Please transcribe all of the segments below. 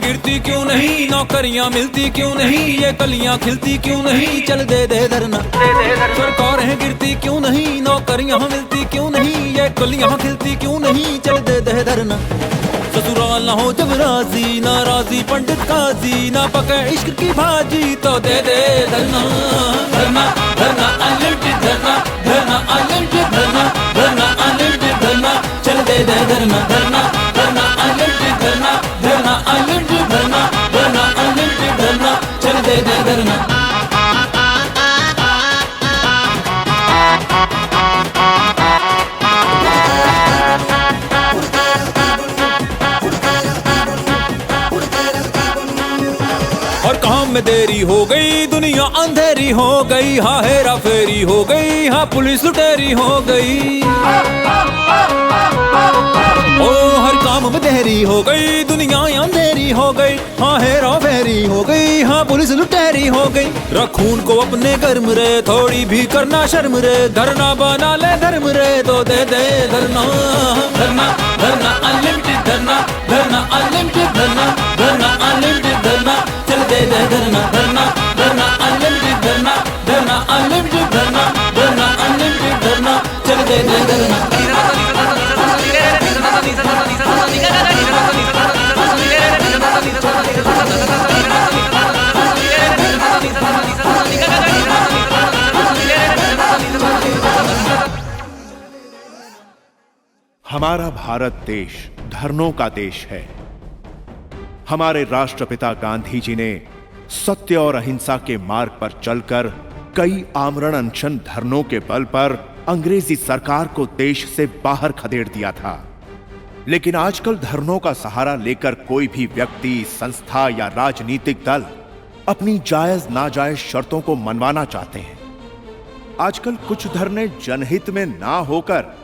गिरती क्यों नहीं, नौकरियां मिलती क्यों नहीं, ये कलियां खिलती क्यों नहीं, चल दे दे धरना। सरकारें गिरती क्यों नहीं, नौकरियां मिलती क्यों नहीं, ये कलियां खिलती क्यों नहीं, चल दे दे धरना। ससुराल ना हो जब राजी, नाराजी पंडित काजी, ना पके इश्क की भाजी, तो दे दे धरना। धरना धरना अनलिमिटेड धरना, धरना अनलिमिटेड धरना, धरना अनलिमिटेड धरना, चल दे दे धरना। धरना धरना अनलिमिटेड धरना, धरना अनलिमिटेड धरना, धरना अनलिमिटेड धरना, चल दे दे धरना। में देरी हो गई, दुनिया अंधेरी हो गई, हाँ हेरा फेरी हो गई, हाँ पुलिस लुटेरी हो गई। ओ हर काम में देरी हो गई, दुनिया अंधेरी हो गई, हाँ हेरा फेरी हो गई, हाँ पुलिस लुटेरी हो गई। रखून को अपने गर्म रे, थोड़ी भी करना शर्म रे, धरना बना ले धर्म रे, तो दे दे धरना। धरना धरना अनलिमिटेड धरना, धरना अनलिमिटेड धरना, धरना अनलिमिटेड धरना, चल दे दे धरना। धरना धरना अनलिमिटेड धरना, धरना अनलिमिटेड धरना, धरना अनलिमिटेड धरना, चल दे दे धरना। हमारा भारत देश धरनों का देश है। हमारे राष्ट्रपिता गांधी जी ने सत्य और अहिंसा के मार्ग पर चलकर कई आमरण अनशन धरनों के बल पर अंग्रेजी सरकार को देश से बाहर खदेड़ दिया था। लेकिन आजकल धरनों का सहारा लेकर कोई भी व्यक्ति, संस्था या राजनीतिक दल अपनी जायज नाजायज शर्तों को मनवाना चाहते हैं। आजकल कुछ धरने जनहित में ना होकर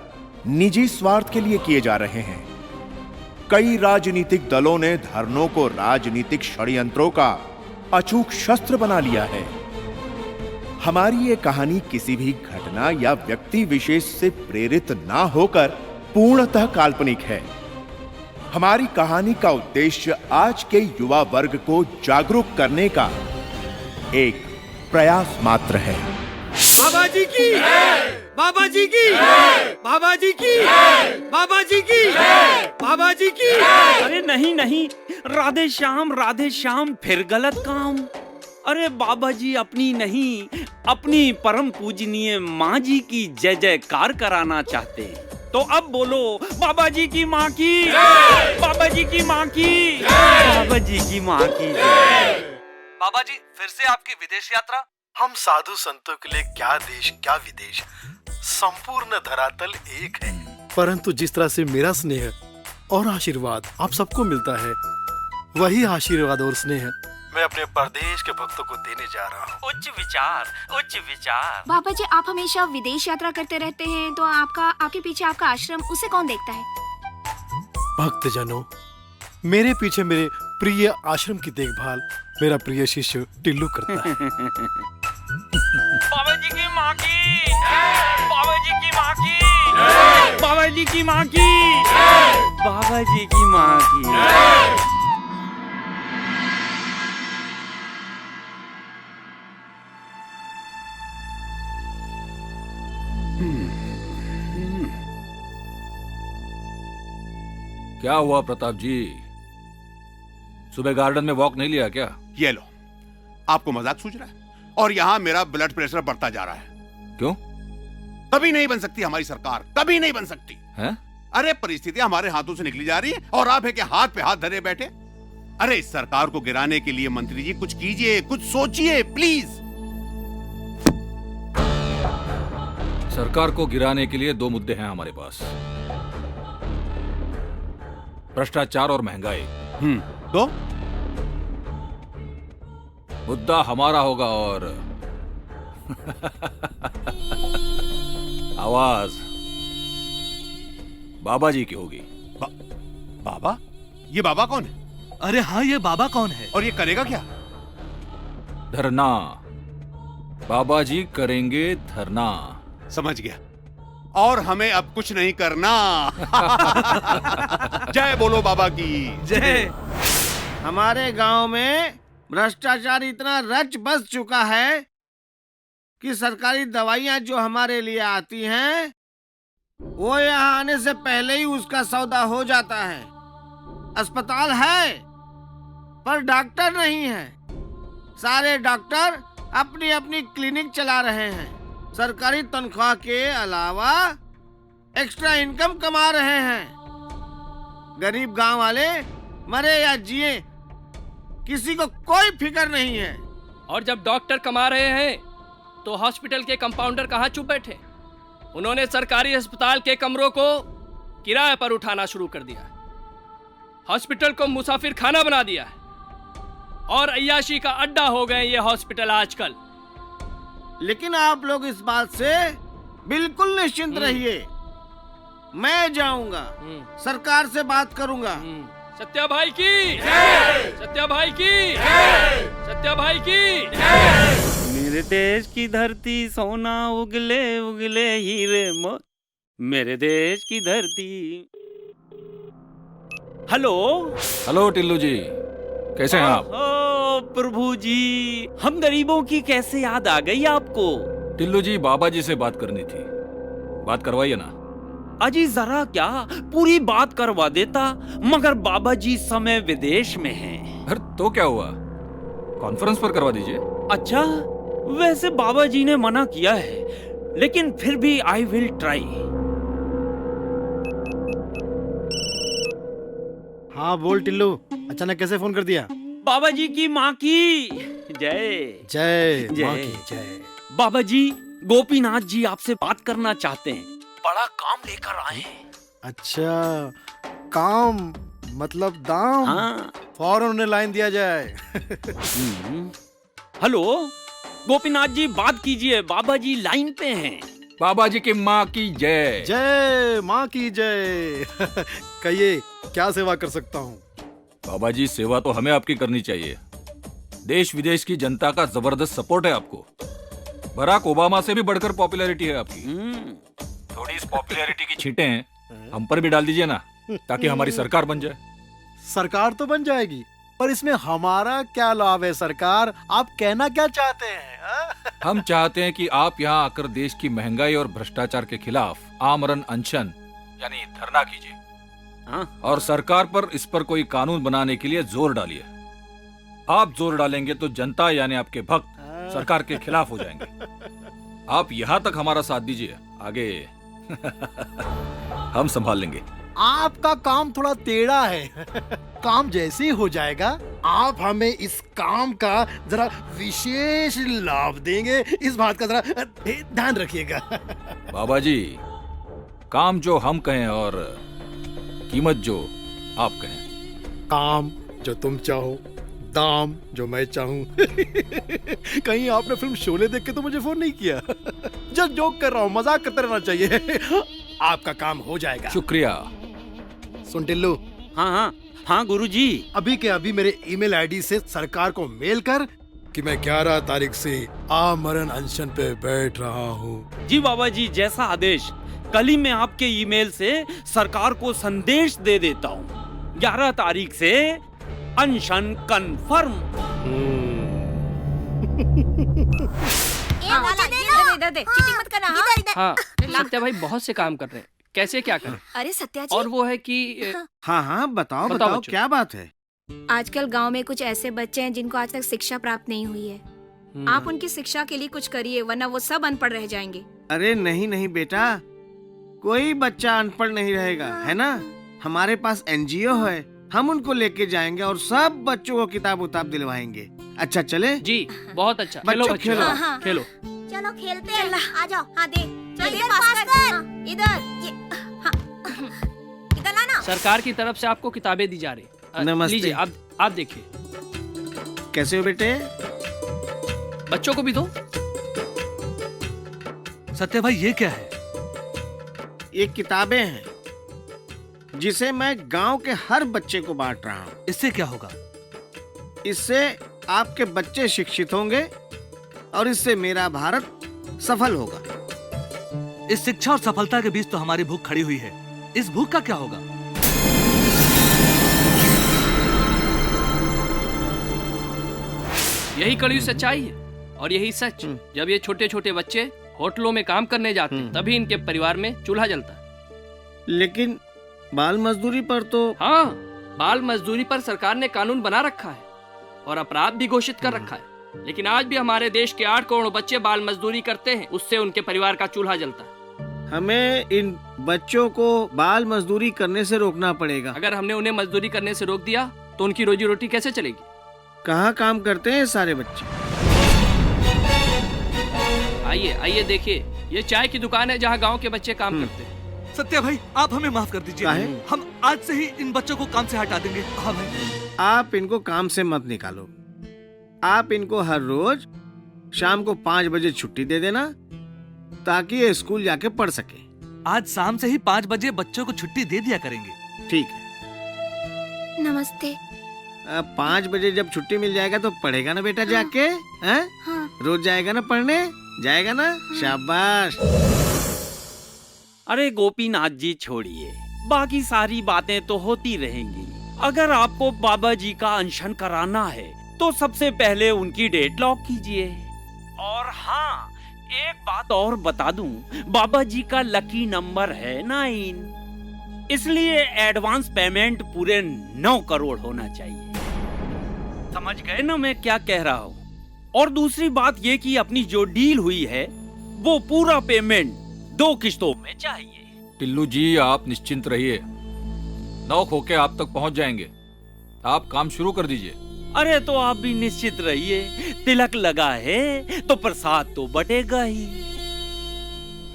निजी स्वार्थ के लिए किए जा रहे हैं। कई राजनीतिक दलों ने धरनों को राजनीतिक षड्यंत्रों का अचूक शस्त्र बना लिया है। हमारी ये कहानी किसी भी घटना या व्यक्ति विशेष से प्रेरित ना होकर पूर्णतः काल्पनिक है। हमारी कहानी का उद्देश्य आज के युवा वर्ग को जागरूक करने का एक प्रयास मात्र है। बाबा जी की, बाबा जी की, बाबा जी की, बाबा जी की, बाबा जी की। अरे नहीं नहीं, राधे श्याम, फिर गलत काम। अरे बाबा जी अपनी नहीं, अपनी परम पूजनीय माँ जी की जय जयकार कराना चाहते हैं। तो अब बोलो, बाबा जी की माँ की, बाबा जी की माँ की, बाबा जी की माँ की जय। बाबा जी फिर से आपकी विदेश यात्रा। हम साधु संतों के लिए क्या देश क्या विदेश, संपूर्ण धरातल एक है। परंतु जिस तरह से मेरा स्नेह और आशीर्वाद आप सबको मिलता है, वही आशीर्वाद और स्नेह मैं अपने परदेश के भक्तों को देने जा रहा हूँ। उच्च विचार, उच्च विचार। बाबा जी आप हमेशा विदेश यात्रा करते रहते हैं, तो आपके पीछे आपका आश्रम, उसे कौन देखता है? भक्तजनों, मेरे पीछे मेरे प्रिय आश्रम की देखभाल मेरा प्रिय शिष्य टिल्लू करता है। बाबा जी की माँ की, बाबा जी की माँ की, बाबा जी की माँ की, बाबा जी की माँ की। क्या हुआ प्रताप जी, सुबह गार्डन में वॉक नहीं लिया क्या? ये लो, आपको मजाक सूझ रहा है? और यहाँ मेरा ब्लड प्रेशर बढ़ता जा रहा है। क्यों? कभी नहीं बन सकती हमारी सरकार, कभी नहीं बन सकती है? अरे परिस्थितियां हमारे हाथों से निकली जा रही है और आप है कि हाथ पे हाथ धरे बैठे। अरे इस सरकार को गिराने के लिए मंत्री जी कुछ कीजिए, कुछ सोचिए प्लीज। सरकार को गिराने के लिए दो मुद्दे हैं हमारे पास, भ्रष्टाचार और महंगाई। तो मुद्दा हमारा होगा और आवाज बाबा जी की होगी। बाबा? ये बाबा कौन है? अरे हाँ, ये बाबा कौन है? और ये करेगा क्या? धरना। बाबा जी करेंगे धरना। समझ गया। और हमें अब कुछ नहीं करना। जय बोलो बाबा की जय। हमारे गांव में भ्रष्टाचार इतना रच बस चुका है कि सरकारी दवाइयां जो हमारे लिए आती हैं वो यहाँ आने से पहले ही उसका सौदा हो जाता है। अस्पताल है पर डॉक्टर नहीं है। सारे डॉक्टर अपनी अपनी क्लिनिक चला रहे हैं। सरकारी तनख्वाह के अलावा एक्स्ट्रा इनकम कमा रहे हैं। गरीब गांव वाले मरे या जिए किसी को कोई फिक्र नहीं है। और जब डॉक्टर कमा रहे हैं तो हॉस्पिटल के कंपाउंडर कहाँ चुप बैठे? उन्होंने सरकारी अस्पताल के कमरों को किराए पर उठाना शुरू कर दिया। हॉस्पिटल को मुसाफिर खाना बना दिया है और अय्याशी का अड्डा हो गए ये हॉस्पिटल आजकल। लेकिन आप लोग इस बात से बिल्कुल निश्चिंत रहिए। मैं जाऊंगा, सरकार से बात करूंगा। सत्या भाई की, सत्या भाई की, सत्या भाई की। मेरे देश की धरती सोना उगले उगले हीरे मेरे देश की धरती। हेलो हेलो टिल्लू जी, कैसे हैं आप? ओ प्रभु जी, हम गरीबों की कैसे याद आ गई आपको? टिल्लू जी, बाबा जी से बात करनी थी, बात करवाइए ना। अजी जरा क्या, पूरी बात करवा देता, मगर बाबा जी समय विदेश में हैं। अरे तो क्या हुआ, कॉन्फ्रेंस पर करवा दीजिए। अच्छा, वैसे बाबा जी ने मना किया है, लेकिन फिर भी आई विल ट्राई। हाँ बोल टिल्लू, अचानक कैसे फोन कर दिया? बाबा जी की माँ की जय। जय जय। माँ की जय। बाबा जी, गोपीनाथ जी आपसे बात करना चाहते हैं, बड़ा काम लेकर आए हैं। अच्छा, काम मतलब दाम? हाँ। फौरन उन्हें लाइन दिया जाए। हेलो गोपीनाथ जी, बात कीजिए, बाबा जी लाइन पे हैं। बाबा जी की माँ की जय। जय माँ की जय। कहिए, क्या सेवा कर सकता हूँ? बाबा जी, सेवा तो हमें आपकी करनी चाहिए। देश विदेश की जनता का जबरदस्त सपोर्ट है आपको। बराक ओबामा से भी बढ़कर पॉपुलैरिटी है आपकी। थोड़ी इस पॉपुलैरिटी की छींटें हम पर भी डाल दीजिए ना, ताकि हमारी सरकार बन जाए। सरकार तो बन जाएगी, पर इसमें हमारा क्या लाभ है? सरकार, आप कहना क्या चाहते हैं? हम चाहते हैं कि आप यहाँ आकर देश की महंगाई और भ्रष्टाचार के खिलाफ आमरण अनशन यानी धरना कीजिए, और सरकार पर इस पर कोई कानून बनाने के लिए जोर डालिए। आप जोर डालेंगे तो जनता यानी आपके भक्त सरकार के खिलाफ हो जाएंगे। आप यहाँ तक हमारा साथ दीजिए, आगे हम संभाल लेंगे। आपका काम थोड़ा टेढ़ा है। काम जैसे ही हो जाएगा, आप हमें इस काम का जरा विशेष लाभ देंगे, इस बात का जरा ध्यान रखिएगा। बाबा जी, काम जो हम कहें और कीमत जो आप कहें। काम जो तुम चाहो, दाम जो मैं चाहूं। कहीं आपने फिल्म शोले देख के तो मुझे फोन नहीं किया? जब जोक कर रहा हूँ, मजाक करते रहना चाहिए। आपका काम हो जाएगा। शुक्रिया। सुन टिल्लू। हाँ हाँ हाँ गुरुजी। अभी के अभी मेरे ईमेल आईडी से सरकार को मेल कर कि मैं 11 तारीख से आमरण अनशन पे बैठ रहा हूँ। जी बाबा जी, जैसा आदेश। कल ही मैं आपके ईमेल से सरकार को संदेश दे देता हूँ। 11 तारीख से अनशन कंफर्म। इधर दे, चीटिंग मत करना। हाँ, सत्या भाई बहुत से काम कर रहे हैं, कैसे क्या करें? अरे सत्या जी, और वो है कि हाँ हाँ बताओ बताओ बताओ बच्चों। क्या बात है? आजकल गांव में कुछ ऐसे बच्चे हैं जिनको आज तक शिक्षा प्राप्त नहीं हुई है। आप उनकी शिक्षा के लिए कुछ करिए, वरना वो सब अनपढ़ रह जाएंगे। अरे नहीं नहीं बेटा, कोई बच्चा अनपढ़ नहीं रहेगा, है ना? हमारे पास एनजीओ है, हम उनको लेके जाएंगे और सब बच्चों को किताब उताब दिलवाएंगे। अच्छा चले? जी बहुत अच्छा। बच्चों, खेलो बच्चों, खेलो। हाँ, हाँ। खेलो। चलो खेलते हैं। आ जाओ। हाँ दे, इधर पास कर। हाँ, इधर ये, हाँ। इधर लाना। सरकार की तरफ से आपको किताबें दी जा रही। नमस्ते। लीजिए, आप देखिए। कैसे हो बेटे? बच्चों को भी दो। सत्या भाई, ये क्या है? ये किताबें हैं जिसे मैं गांव के हर बच्चे को बांट रहा हूँ। इससे क्या होगा? इससे आपके बच्चे शिक्षित होंगे और इससे मेरा भारत सफल होगा। इस शिक्षा और सफलता के बीच तो हमारी भूख खड़ी हुई है। इस भूख का क्या होगा? यही कड़वी सच्चाई है और यही सच। जब ये छोटे छोटे बच्चे होटलों में काम करने जाते हैं तभी इनके परिवार में चूल्हा जलता है। लेकिन बाल मजदूरी पर तो हाँ, बाल मजदूरी पर सरकार ने कानून बना रखा है और अपराध भी घोषित कर रखा है, लेकिन आज भी हमारे देश के 8 करोड़ बच्चे बाल मजदूरी करते हैं, उससे उनके परिवार का चूल्हा जलता है। हमें इन बच्चों को बाल मजदूरी करने से रोकना पड़ेगा। अगर हमने उन्हें मजदूरी करने से रोक दिया तो उनकी रोजी रोटी कैसे चलेगी? कहाँ काम करते हैं सारे बच्चे? आइए आइए देखिए, ये चाय की दुकान है जहाँ गांव के बच्चे काम करते हैं। सत्या भाई, आप हमें माफ कर दीजिए। काहे? हम आज से ही इन बच्चों को काम से हटा देंगे। हाँ भाई। आप इनको काम से मत निकालो। आप इनको हर रोज शाम को 5 बजे छुट्टी दे देना ताकि ये स्कूल जाके पढ़ सके। आज शाम से ही 5 बजे बच्चों को छुट्टी दे दिया करेंगे। ठीक है। नमस्ते। 5 बजे जब छुट्टी मिल जाएगा तो पढ़ेगा ना बेटा जाके? हैं? हाँ। रोज जाएगा ना पढ़ने? जाएगा ना? शाबाश। अरे गोपीनाथ जी छोड़िए, बाकी सारी बातें तो होती रहेंगी। अगर आपको बाबा जी का अनशन कराना है तो सबसे पहले उनकी डेट लॉक कीजिए। और हाँ, एक बात और बता दूं, बाबा जी का लकी नंबर है 9, इसलिए एडवांस पेमेंट पूरे 9 करोड़ होना चाहिए। समझ गए ना मैं क्या कह रहा हूँ? और दूसरी बात ये कि अपनी जो डील हुई है वो पूरा पेमेंट 2 किस्तों में चाहिए। टिल्लू जी, आप निश्चिंत रहिए, 9 होके आप तक पहुंच जाएंगे। आप काम शुरू कर दीजिए। अरे तो आप भी निश्चित रहिए, तिलक लगा है तो प्रसाद तो बटेगा ही।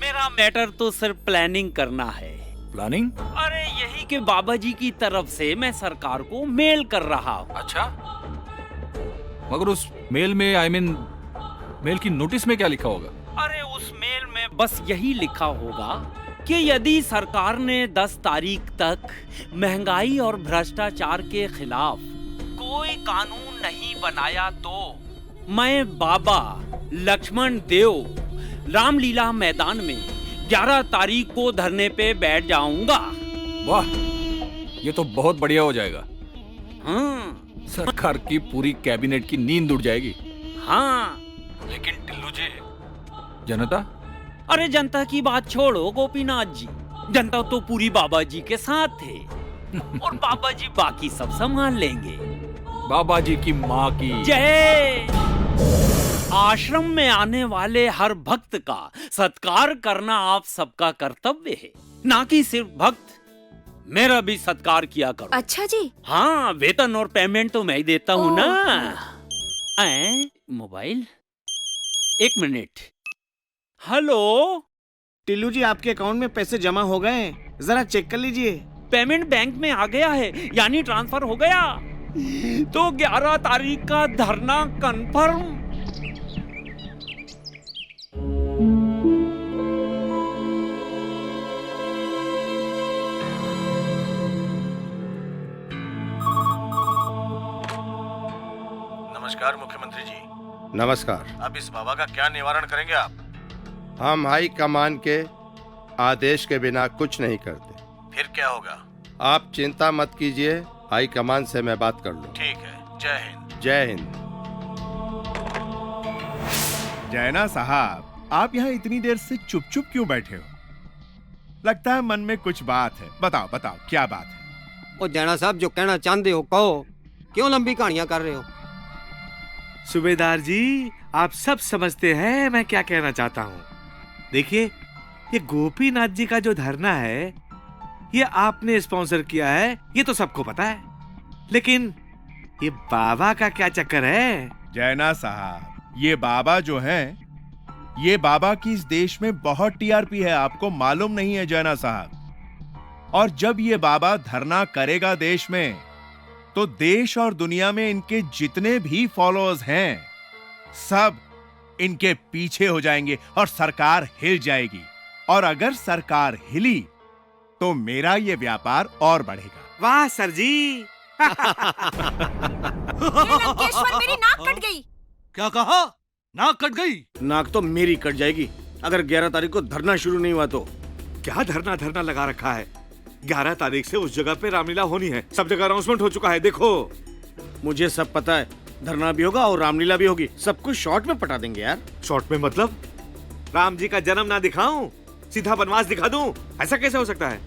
मेरा मैटर तो सिर्फ प्लानिंग करना है। प्लानिंग? अरे यही कि बाबा जी की तरफ से मैं सरकार को मेल कर रहा हूँ। अच्छा, मगर उस मेल में मेल की नोटिस में क्या लिखा होगा? अरे उस मेल में बस यही लिखा होगा कि यदि सरकार ने 10 तारीख तक महंगाई और भ्रष्टाचार के खिलाफ कोई कानून नहीं बनाया तो मैं बाबा लक्ष्मण देव रामलीला मैदान में 11 तारीख को धरने पे बैठ जाऊंगा। वाह, ये तो बहुत बढ़िया हो जाएगा। हाँ। सरकार की पूरी कैबिनेट की नींद उड़ जाएगी। हाँ। लेकिन टिल्लू जी, जनता? अरे जनता की बात छोड़ो गोपीनाथ जी, जनता तो पूरी बाबा जी के साथ थे और बाबा जी बाकी सब संभाल लेंगे। बाबा जी की माँ की जय। आश्रम में आने वाले हर भक्त का सत्कार करना आप सबका कर्तव्य है, ना कि सिर्फ भक्त। मेरा भी सत्कार किया करो। अच्छा जी। हाँ, वेतन और पेमेंट तो मैं ही देता हूँ ना। Mobile, 1 minute. हेलो टिल्लू जी, आपके अकाउंट में पैसे जमा हो गए, जरा चेक कर लीजिए। पेमेंट बैंक में आ गया है, यानी ट्रांसफर हो गया। तो 11 तारीख का धरना कंफर्म। नमस्कार मुख्यमंत्री जी। नमस्कार। अब इस बाबा का क्या निवारण करेंगे आप? हम हाई कमान के आदेश के बिना कुछ नहीं करते। फिर क्या होगा? आप चिंता मत कीजिए, हाई कमान से मैं बात कर लूं। ठीक है, जय हिंद। जय हिंद। जैना साहब, आप यहाँ इतनी देर से चुप चुप क्यों बैठे हो? लगता है मन में कुछ बात है। बताओ बताओ, क्या बात है? ओ जैना साहब, जो कहना चाहते हो कहो, क्यों लंबी कहानियां कर रहे हो? सूबेदार जी, आप सब समझते हैं मैं क्या कहना चाहता हूँ। देखिए, ये गोपीनाथ जी का जो धरना है ये आपने स्पॉन्सर किया है, ये तो सबको पता है, लेकिन ये बाबा का क्या चक्कर है? जैना साहब, ये बाबा जो हैं, ये बाबा की इस देश में बहुत टीआरपी है, आपको मालूम नहीं है जैना साहब। और जब ये बाबा धरना करेगा देश में, तो देश और दुनिया में इनके जितने भी फॉलोअर्स हैं सब इनके पीछे हो जाएंगे और सरकार हिल जाएगी। और अगर सरकार हिली तो मेरा ये व्यापार और बढ़ेगा। वाह सर जी। लंकेश्वर, मेरी नाक कट गई। क्या कहा? नाक कट गई? नाक तो मेरी कट जाएगी अगर 11 तारीख को धरना शुरू नहीं हुआ तो। क्या धरना लगा रखा है? 11 तारीख से उस जगह पे रामलीला होनी है, सब जगह अनाउंसमेंट हो चुका है, देखो। मुझे सब पता है, धरना भी होगा और रामलीला भी होगी। सब कुछ शॉर्ट में पटा देंगे यार। शॉर्ट में मतलब राम जी का जन्म ना दिखाऊं, सीधा बनवास दिखा दूं? ऐसा कैसे हो सकता है?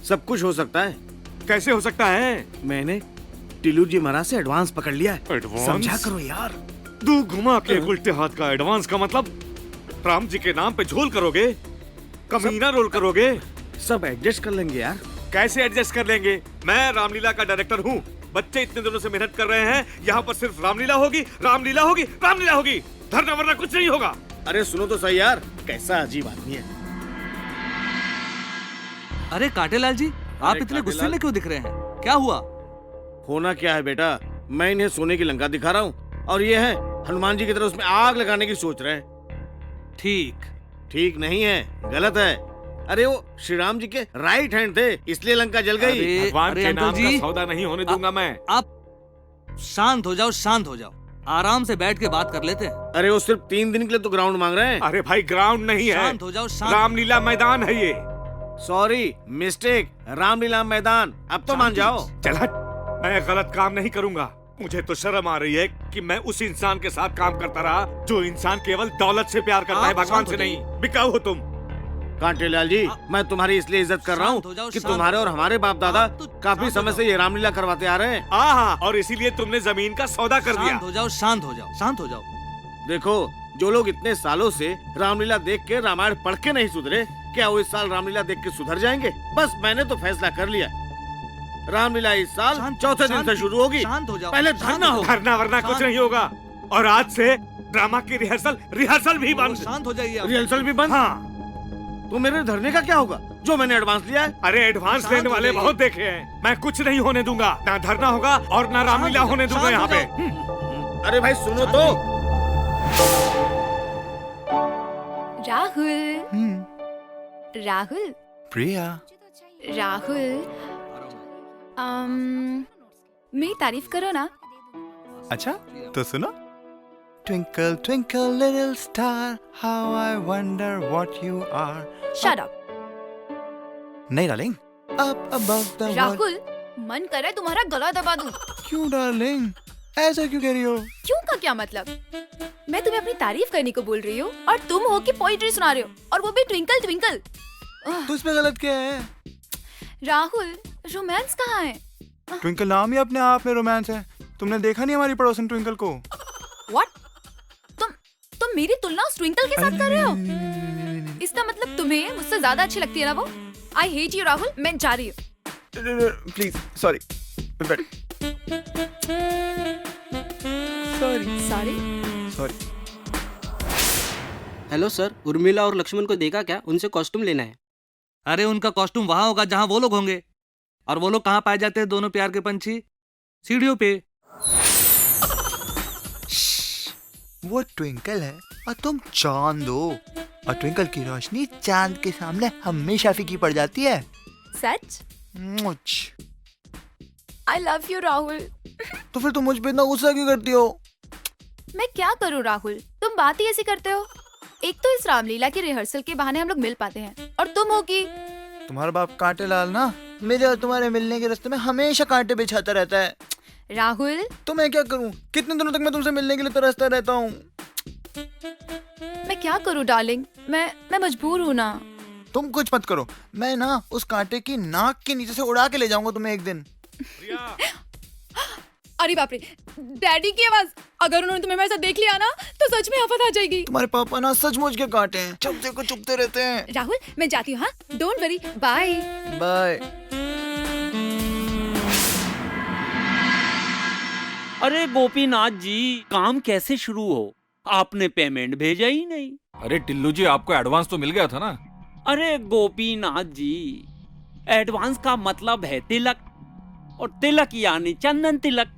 सब कुछ हो सकता है। कैसे हो सकता है? मैंने टिल्लू जी महाराज से एडवांस पकड़ लिया है। एडवांस? समझा करो यार। दो घुमा के उल्टे हाथ का एडवांस का मतलब राम जी के नाम पे झोल करोगे, कमीना रोल करोगे? सब एडजस्ट कर लेंगे यार। कैसे एडजस्ट कर लेंगे? मैं रामलीला का डायरेक्टर हूँ। बच्चे इतने दिनों से मेहनत कर रहे हैं, यहाँ पर सिर्फ रामलीला होगी, रामलीला होगी, रामलीला होगी, धरना वरना कुछ नहीं होगा। अरे सुनो तो सही यार, कैसा अजीब आदमी है। अरे कांटेलाल जी, आप इतने गुस्से में क्यों दिख रहे हैं? क्या हुआ? होना क्या है बेटा, मैं इन्हें सोने की लंका दिखा रहा हूँ और ये है हनुमान जी की तरह उसमें आग लगाने की सोच रहे हैं। ठीक नहीं है, गलत है। अरे वो श्री राम जी के राइट हैंड थे, इसलिए लंका जल गई। भगवान के नाम का सौदा नहीं होने दूंगा मैं। आप शांत हो जाओ, शांत हो जाओ, आराम से बैठ के बात कर लेते हैं। अरे वो सिर्फ 3 दिन के लिए तो ग्राउंड मांग रहे हैं। अरे भाई ग्राउंड नहीं है, शांत हो जाओ, शांत। रामलीला मैदान है ये। सॉरी, मिस्टेक, रामलीला मैदान। अब तो मान जाओ। चल हट, मैं गलत काम नहीं करूंगा। मुझे तो शर्म आ रही है कि मैं उस इंसान के साथ काम करता रहा जो इंसान केवल दौलत से प्यार करता है, भगवान से नहीं। बिकाऊ हो तुम। कांटेलाल जी, मैं तुम्हारी इसलिए इज्जत कर रहा हूँ कि तुम्हारे और हमारे बाप दादा काफी समय से ये रामलीला करवाते आ रहे हैं। हाँ, और इसीलिए तुमने जमीन का सौदा कर दिया। शांत हो जाओ, शांत हो जाओ, शांत हो जाओ। देखो, जो लोग इतने सालों से रामलीला देख के रामायण पढ़ के नहीं सुधरे, क्या वो इस साल रामलीला देख के सुधर जाएंगे? बस मैंने तो फैसला कर लिया, रामलीला इस साल चौथे दिन से शुरू होगी। पहले धरना हो। धरना वरना कुछ नहीं होगा, और आज से ड्रामा की रिहर्सल भी बंद। शांत हो जाइए। रिहर्सल भी बंद? हाँ। तो मेरे धरने का क्या होगा जो मैंने एडवांस लिया है? अरे एडवांस लेने वाले बहुत देखे हैं। मैं कुछ नहीं होने दूंगा, ना धरना होगा और ना रामलीला होने दूंगा यहाँ पे। अरे भाई सुनो तो। राहुल प्रिया, राहुल मेरी तारीफ करो ना। अच्छा तो सुनो। Twinkle twinkle little star, how I wonder what you are. Shut up. नहीं darling, up above the world. Rahul, मन कर रहा है तुम्हारा गला दबा दूं। क्यों डार्लिंग, ऐसा क्यों कह रही हो? क्यों का क्या मतलब? मैं तुम्हें अपनी तारीफ करने को बोल रही हूँ और तुम हो कि पोइट्री सुना रहे हो, और वो भी ट्विंकल ट्विंकल। तो इसमें गलत क्या है? राहुल, रोमांस कहाँ है? ट्विंकल नाम ही अपने आप में रोमांस है। तुमने देखा नहीं हमारी पड़ोसन ट्विंकल को? What? तुम मेरी तुलना उस ट्विंकल के साथ कर रहे हो? इसका मतलब तुम्हें मुझसे ज्यादा अच्छी लगती है ना वो? I hate you राहुल, मैं जा रही हूँ। Please, sorry. Sorry. Hello sir, Urmila और लक्ष्मण को देखा क्या? उनसे कॉस्ट्यूम लेना है। अरे उनका कॉस्ट्यूम वहां होगा जहां वो लोग होंगे। और वो लोग कहाँ पाए जाते हैं, दोनों प्यार के पंछी? सीढ़ियों पे। वो ट्विंकल है और तुम चांद हो, और ट्विंकल की रोशनी चांद के सामने हमेशा फीकी पड़ जाती है। सच? मुझ I love you राहुल। तो फिर तुम मुझ पे इतना गुस्सा क्यों करती हो? मैं क्या करूं राहुल, तुम बात ही ऐसी करते हो। एक तो इस रामलीला की रिहर्सल के बहाने हम लोग मिल पाते हैं, और तुम हो कि तुम्हारा बाप कांटेलाल ना मेरे और तुम्हारे मिलने के रास्ते में हमेशा कांटे बिछाता रहता है। राहुल, तो मैं क्या करूं? कितने दिनों तक मैं तुमसे मिलने के लिए तरसता रहता हूँ। मैं क्या करूं डार्लिंग, मैं मजबूर हूँ ना। तुम कुछ मत करो, मैं ना उस कांटे की नाक के नीचे से उड़ा के ले जाऊंगा तुम्हें एक दिन। अरे बाप रे, डैडी की आवाज। अगर उन्होंने तुम्हें मेरे साथ देख लिया ना तो सच में आफत आ जाएगी। तुम्हारे पापा ना सचमुच के कांटे हैं, जब देखो चुपते रहते हैं। राहुल, मैं जाती हूँ। हाँ, डोंट वरी, बाय बाय। अरे गोपीनाथ जी, काम कैसे शुरू हो? आपने पेमेंट भेजा ही नहीं। अरे टिल्लू जी, आपको एडवांस तो मिल गया था ना? अरे गोपीनाथ जी, एडवांस का मतलब है तिलक, और तिलक यानी चंदन तिलक,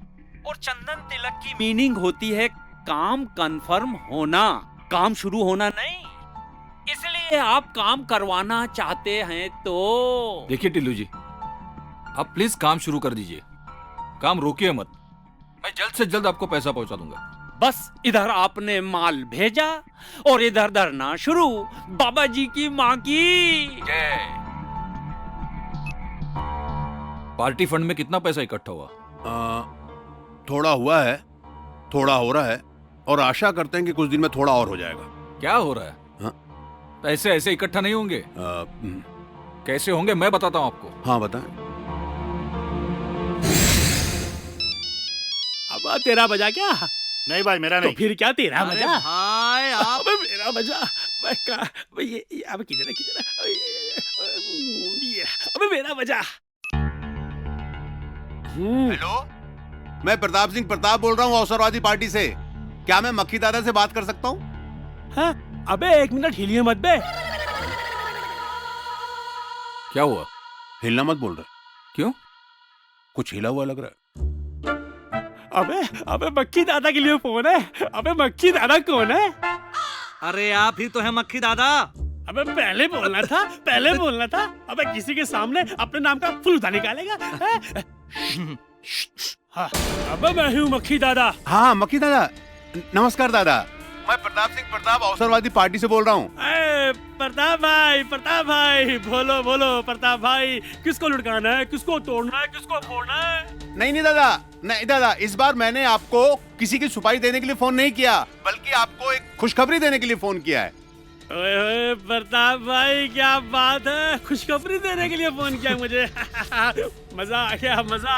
और चंदन तिलक की मीनिंग होती है काम कंफर्म होना, काम शुरू होना नहीं। इसलिए आप काम करवाना चाहते हैं तो देखिए टिल्लू जी, आप प्लीज काम शुरू कर दीजिए, काम रोकिए मत। मैं जल्द से जल्द आपको पैसा पहुंचा दूंगा। बस इधर आपने माल भेजा और इधर धरना शुरू। बाबा जी की माँ की जय। पार्टी फंड में कितना पैसा इकट्ठा हुआ? थोड़ा हुआ है, थोड़ा हो रहा है और आशा करते हैं कि कुछ दिन में थोड़ा और हो जाएगा। क्या हो रहा है? हाँ? पैसे ऐसे इकट्ठा नहीं होंगे। कैसे होंगे मैं बताता हूँ आपको। हाँ बताएं। अब तेरा बजा क्या? नहीं भाई मेरा नहीं। तो फिर क्या तेरा अरे बजा? भाई आप अबे मेरा बजा। ये अब किधर है अबे मेरा बजा। हेलो, मैं प्रताप सिंह प्रताप बोल रहा हूँ अवसरवादी पार्टी से। क्या मैं मक्खी दादा से बात कर सकता हूँ? हाँ? अबे 1 मिनट हिलिए मत बे। क्या हुआ? हिलना मत बोल रहे। क्यों? कुछ हिला हुआ लग रहा है। अबे मक्खी दादा के लिए फोन है। अबे मक्खी दादा कौन है? अरे आप ही तो है मक्खी दादा। अबे पहले बोलना था। अबे किसी के सामने अपने नाम का फुलूदा निकालेगा? हाँ, अबे मैं हूँ मक्खी दादा। हाँ मक्खी दादा, नमस्कार दादा। मैं प्रताप सिंह प्रताप अवसरवादी पार्टी से बोल रहा हूँ। प्रताप भाई बोलो प्रताप भाई, किसको लुढ़काना है, किसको तोड़ना है, किसको फोड़ना है? नहीं दादा, इस बार मैंने आपको किसी की छुपाई देने के लिए फोन नहीं किया, बल्कि आपको एक खुशखबरी देने के लिए फोन किया है। ओए प्रताप भाई क्या बात है, खुशखबरी देने के लिए फोन किया मुझे। मजा आ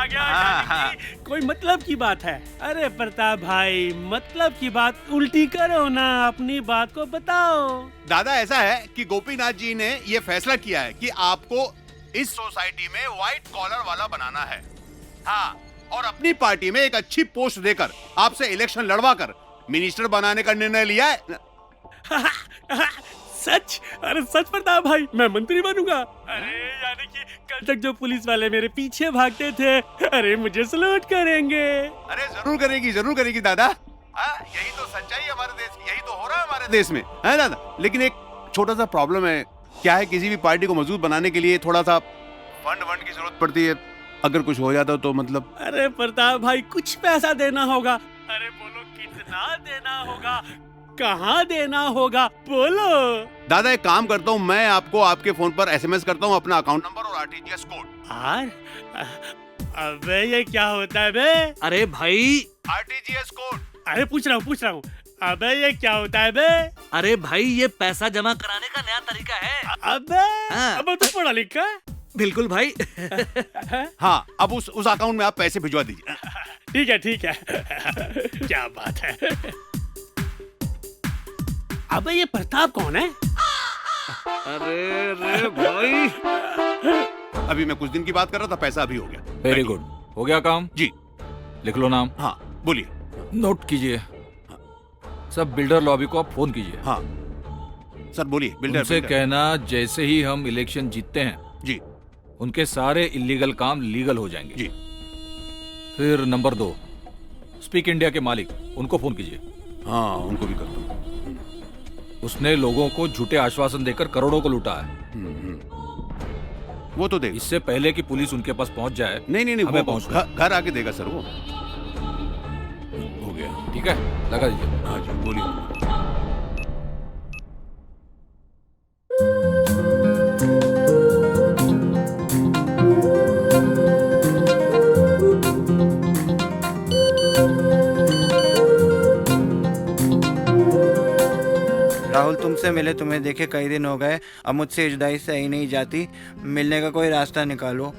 गया। कोई मतलब की बात है? अरे प्रताप भाई, मतलब की बात उल्टी करो ना, अपनी बात को बताओ। दादा ऐसा है कि गोपीनाथ जी ने ये फैसला किया है कि आपको इस सोसाइटी में व्हाइट कॉलर वाला बनाना है। हाँ, और अपनी पार्टी में एक अच्छी पोस्ट देकर आपसे इलेक्शन लड़वा कर मिनिस्टर बनाने का निर्णय लिया है। सच? अरे सच प्रताप भाई, मैं मंत्री बनूंगा? अरे यानी कि कल तक जो पुलिस वाले मेरे पीछे भागते थे, अरे मुझे सलूट करेंगे। अरे जरूर करेगी दादा। यही तो सच्चाई है हमारे देश की, यही तो हो रहा है हमारे देश में, है दादा। लेकिन एक छोटा सा प्रॉब्लम है। क्या है, किसी भी पार्टी को मजबूत बनाने के लिए थोड़ा सा फंड की जरूरत पड़ती है। अगर कुछ हो जाता तो मतलब। अरे प्रताप भाई, कुछ पैसा देना होगा। अरे बोलो कितना देना होगा, कहाँ देना होगा, बोलो। दादा एक काम करता हूँ, मैं आपको आपके फोन पर SMS करता हूँ अपना अकाउंट नंबर और RTGS कोड। अबे ये क्या होता है बे? अरे भाई RTGS कोड। अरे पूछ रहा हूँ। अबे ये क्या होता है बे? अरे भाई ये पैसा जमा कराने का नया तरीका है। अबे तू पढ़ा लिखा है? बिल्कुल भाई। हाँ, अब उस अकाउंट में आप पैसे भिजवा दीजिए। ठीक है। क्या बात है। अबे ये प्रताप कौन है? अरे भाई, अभी मैं कुछ दिन की बात कर रहा था, पैसा अभी हो गया। वेरी गुड, हो गया काम जी। लिख लो नाम। हाँ बोलिए। नोट कीजिए। सब बिल्डर लॉबी को आप फोन कीजिए। हाँ सर बोलिए। बिल्डर उनसे कहना जैसे ही हम इलेक्शन जीतते हैं जी, उनके सारे इलीगल काम लीगल हो जाएंगे जी। फिर नंबर 2, स्पीक इंडिया के मालिक, उनको फोन कीजिए। हाँ उनको भी करता हूँ। उसने लोगों को झूठे आश्वासन देकर करोड़ों को लूटा है। वो तो देगा। इससे पहले कि पुलिस उनके पास पहुंच जाए। नहीं हमें पहुंचना घर आके देगा सर। वो हो गया। ठीक है, लगा दीजिए। हाँ जी बोलिए। राहुल, तुमसे मिले तुम्हें देखे कई दिन हो गए। अब मुझसे इस जुदाई सही नहीं जाती। मिलने का कोई रास्ता निकालो।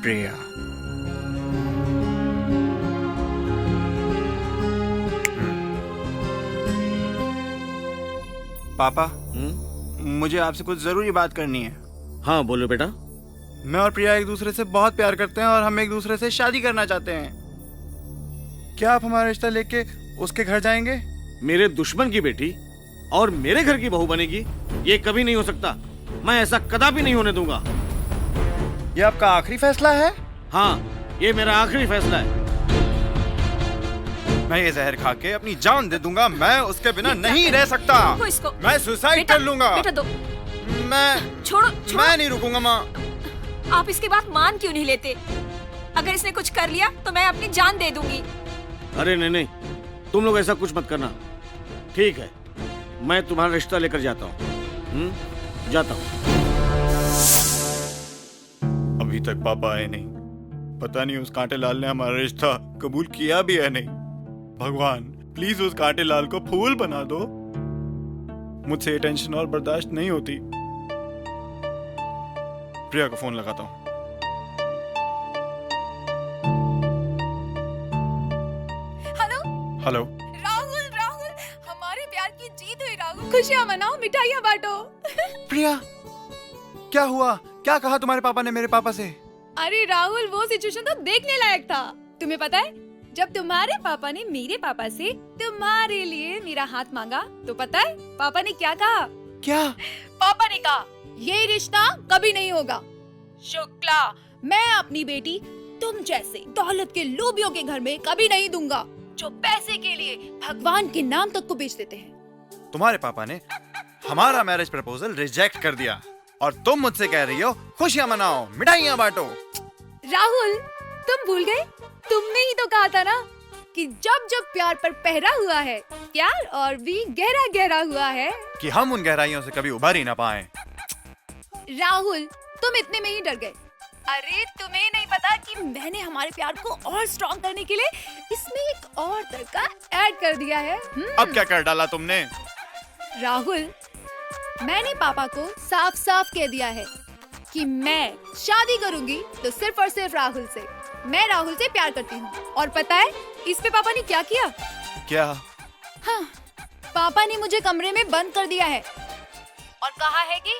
प्रिया। पापा, मुझे आपसे कुछ जरूरी बात करनी है। हाँ बोलो बेटा। मैं और प्रिया एक दूसरे से बहुत प्यार करते हैं और हम एक दूसरे से शादी करना चाहते हैं। क्या आप हमारा रिश्ता लेके उसके घर जाएंगे? मेरे दुश्मन की बेटी और मेरे घर की बहू बनेगी, ये कभी नहीं हो सकता। मैं ऐसा कदापि नहीं होने दूंगा। ये आपका आखिरी फैसला है? हाँ, ये मेरा आखिरी फैसला है। मैं ये जहर खा के अपनी जान दे दूंगा। मैं उसके बिना नहीं रह सकता। मैं सुसाइड कर लूंगा। बेटा दो। मैं छोड़ो। मैं नहीं रुकूंगा माँ। आप इसकी बात मान क्यों नहीं लेते? अगर इसने कुछ कर लिया तो मैं अपनी जान दे दूंगी। अरे नहीं, तुम लोग ऐसा कुछ मत करना। ठीक है, मैं तुम्हारा रिश्ता लेकर जाता हूँ। जाता हूँ। अभी तक पापा आए नहीं। पता नहीं उस कांटे लाल ने हमारा रिश्ता कबूल किया भी है नहीं। भगवान प्लीज उस कांटे लाल को फूल बना दो। मुझसे ये टेंशन और बर्दाश्त नहीं होती। प्रिया को फोन लगाता हूँ। Hello hello. राहुल, राहुल हमारे प्यार की जीत हुई राहुल। खुशियाँ मनाओ, मिठाइयाँ बांटो। प्रिया क्या हुआ? क्या कहा तुम्हारे पापा ने मेरे पापा से? अरे राहुल, वो सिचुएशन तो देखने लायक था। तुम्हें पता है, जब तुम्हारे पापा ने मेरे पापा से तुम्हारे लिए मेरा हाथ मांगा तो पता है पापा ने क्या कहा? क्या? पापा ने कहा ये रिश्ता कभी नहीं होगा। शुक्ला, मैं अपनी बेटी तुम जैसे दौलत के लोभियों के घर में कभी नहीं दूंगा, जो पैसे के लिए भगवान के नाम तक को बेच देते हैं। तुम्हारे पापा ने हमारा मैरिज प्रपोजल रिजेक्ट कर दिया और तुम मुझसे कह रही हो खुशियां मनाओ, मिठाइयां बांटो। राहुल, तुम भूल गए? तुमने ही तो कहा था ना कि जब जब प्यार पर पहरा हुआ है, प्यार और भी गहरा गहरा हुआ है, कि हम उन गहराइयों से कभी उभर ही ना पाए। राहुल, तुम इतने में ही डर गए। अरे तुम्हें नहीं पता कि मैंने हमारे प्यार को और स्ट्रॉन्ग करने के लिए इसमें एक और तरीका ऐड कर दिया है। अब क्या कर डाला तुमने? राहुल, मैंने पापा को साफ साफ कह दिया है कि मैं शादी करूंगी तो सिर्फ और सिर्फ राहुल से। मैं राहुल से प्यार करती हूँ। और पता है इस पे पापा ने क्या किया? क्या? हाँ, पापा ने मुझे कमरे में बंद कर दिया है और कहा है कि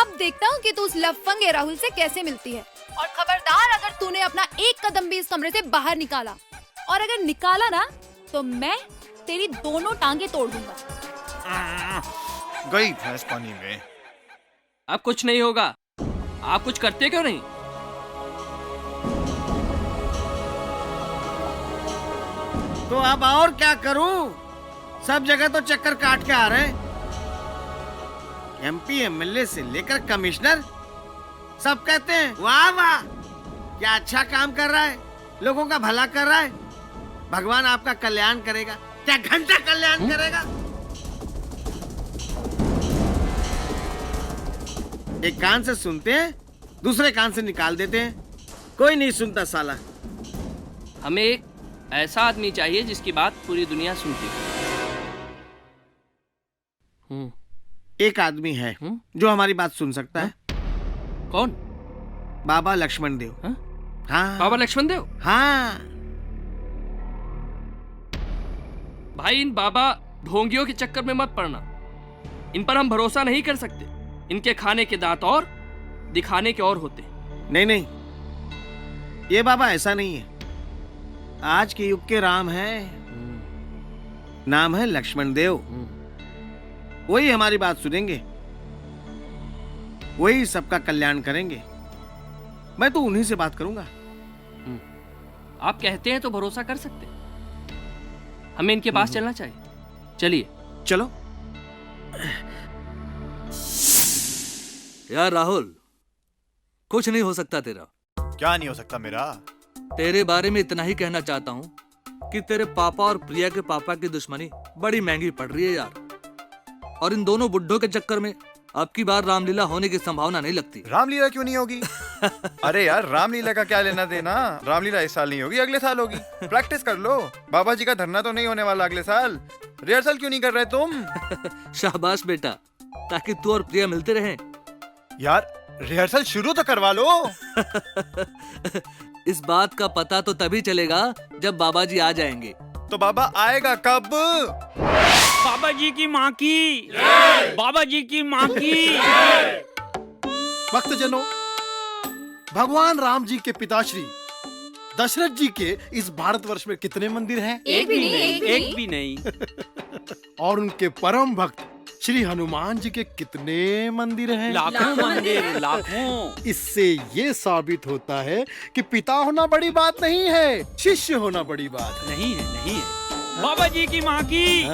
अब देखता हूँ कि तू उस लफंगे राहुल से कैसे मिलती है। और खबरदार, अगर तूने अपना एक कदम भी इस कमरे से बाहर निकाला, और अगर निकाला ना, तो मैं तेरी दोनों टांगे तोड़ दूंगा। गई भैंस पानी में। अब कुछ नहीं होगा। आप कुछ करते क्यों नहीं? तो अब और क्या करूं? सब जगह तो चक्कर काट के आ रहे हैं। एमपी एमएलए से लेकर कमिश्नर सब कहते हैं वाह वाह, क्या अच्छा काम कर रहा है, लोगों का भला कर रहा है, भगवान आपका कल्याण करेगा। क्या घंटा कल्याण करेगा? एक कान से सुनते हैं, दूसरे कान से निकाल देते हैं। कोई नहीं सुनता साला। हमें एक ऐसा आदमी चाहिए जिसकी बात पूरी दुनिया सुनती हो। एक आदमी है जो हमारी बात सुन सकता है। कौन? बाबा लक्ष्मण देव। हाँ। बाबा लक्ष्मण देव? हाँ। भाई, इन बाबा ढोंगियों के चक्कर में मत पड़ना। इन पर हम भरोसा नहीं कर सकते। इनके खाने के दांत और दिखाने के और होते। नहीं नहीं, ये बाबा ऐसा नहीं है। आज के युग के राम है, नाम है लक्ष्मण देव। वही हमारी बात सुनेंगे, वही सबका कल्याण करेंगे। मैं तो उन्हीं से बात करूंगा। आप कहते हैं तो भरोसा कर सकते हैं। हमें इनके पास चलना चाहिए। चलिए। चलो। यार राहुल, कुछ नहीं हो सकता तेरा। क्या नहीं हो सकता मेरा? तेरे बारे में इतना ही कहना चाहता हूँ कि तेरे पापा और प्रिया के पापा की दुश्मनी बड़ी महंगी पड़ रही है यार। और इन दोनों बुड्ढों के चक्कर में अब की बार रामलीला होने की संभावना नहीं लगती। रामलीला क्यों नहीं होगी? अरे यार, रामलीला का क्या लेना देना? रामलीला इस साल नहीं होगी, अगले साल होगी। प्रैक्टिस कर लो। बाबा जी का धरना तो नहीं होने वाला अगले साल। रिहर्सल क्यों नहीं कर रहे तुम? शाबाश बेटा, ताकि तू और प्रिया मिलते रहें। यार रिहर्सल शुरू तो करवा लो। इस बात का पता तो तभी चलेगा जब बाबा जी आ जाएंगे। तो बाबा आएगा कब? बाबा जी की माँ की, बाबा जी की माँ की। भक्तजनों, भगवान राम जी के पिताश्री दशरथ जी के इस भारतवर्ष में कितने मंदिर हैं? एक भी नहीं, एक भी नहीं। और उनके परम भक्त श्री हनुमान जी के कितने मंदिर हैं? लाखों मंदिर, लाखों। इससे ये साबित होता है कि पिता होना बड़ी बात नहीं है, शिष्य होना बड़ी बात है। नहीं है, नहीं है। बाबा जी की माँ की,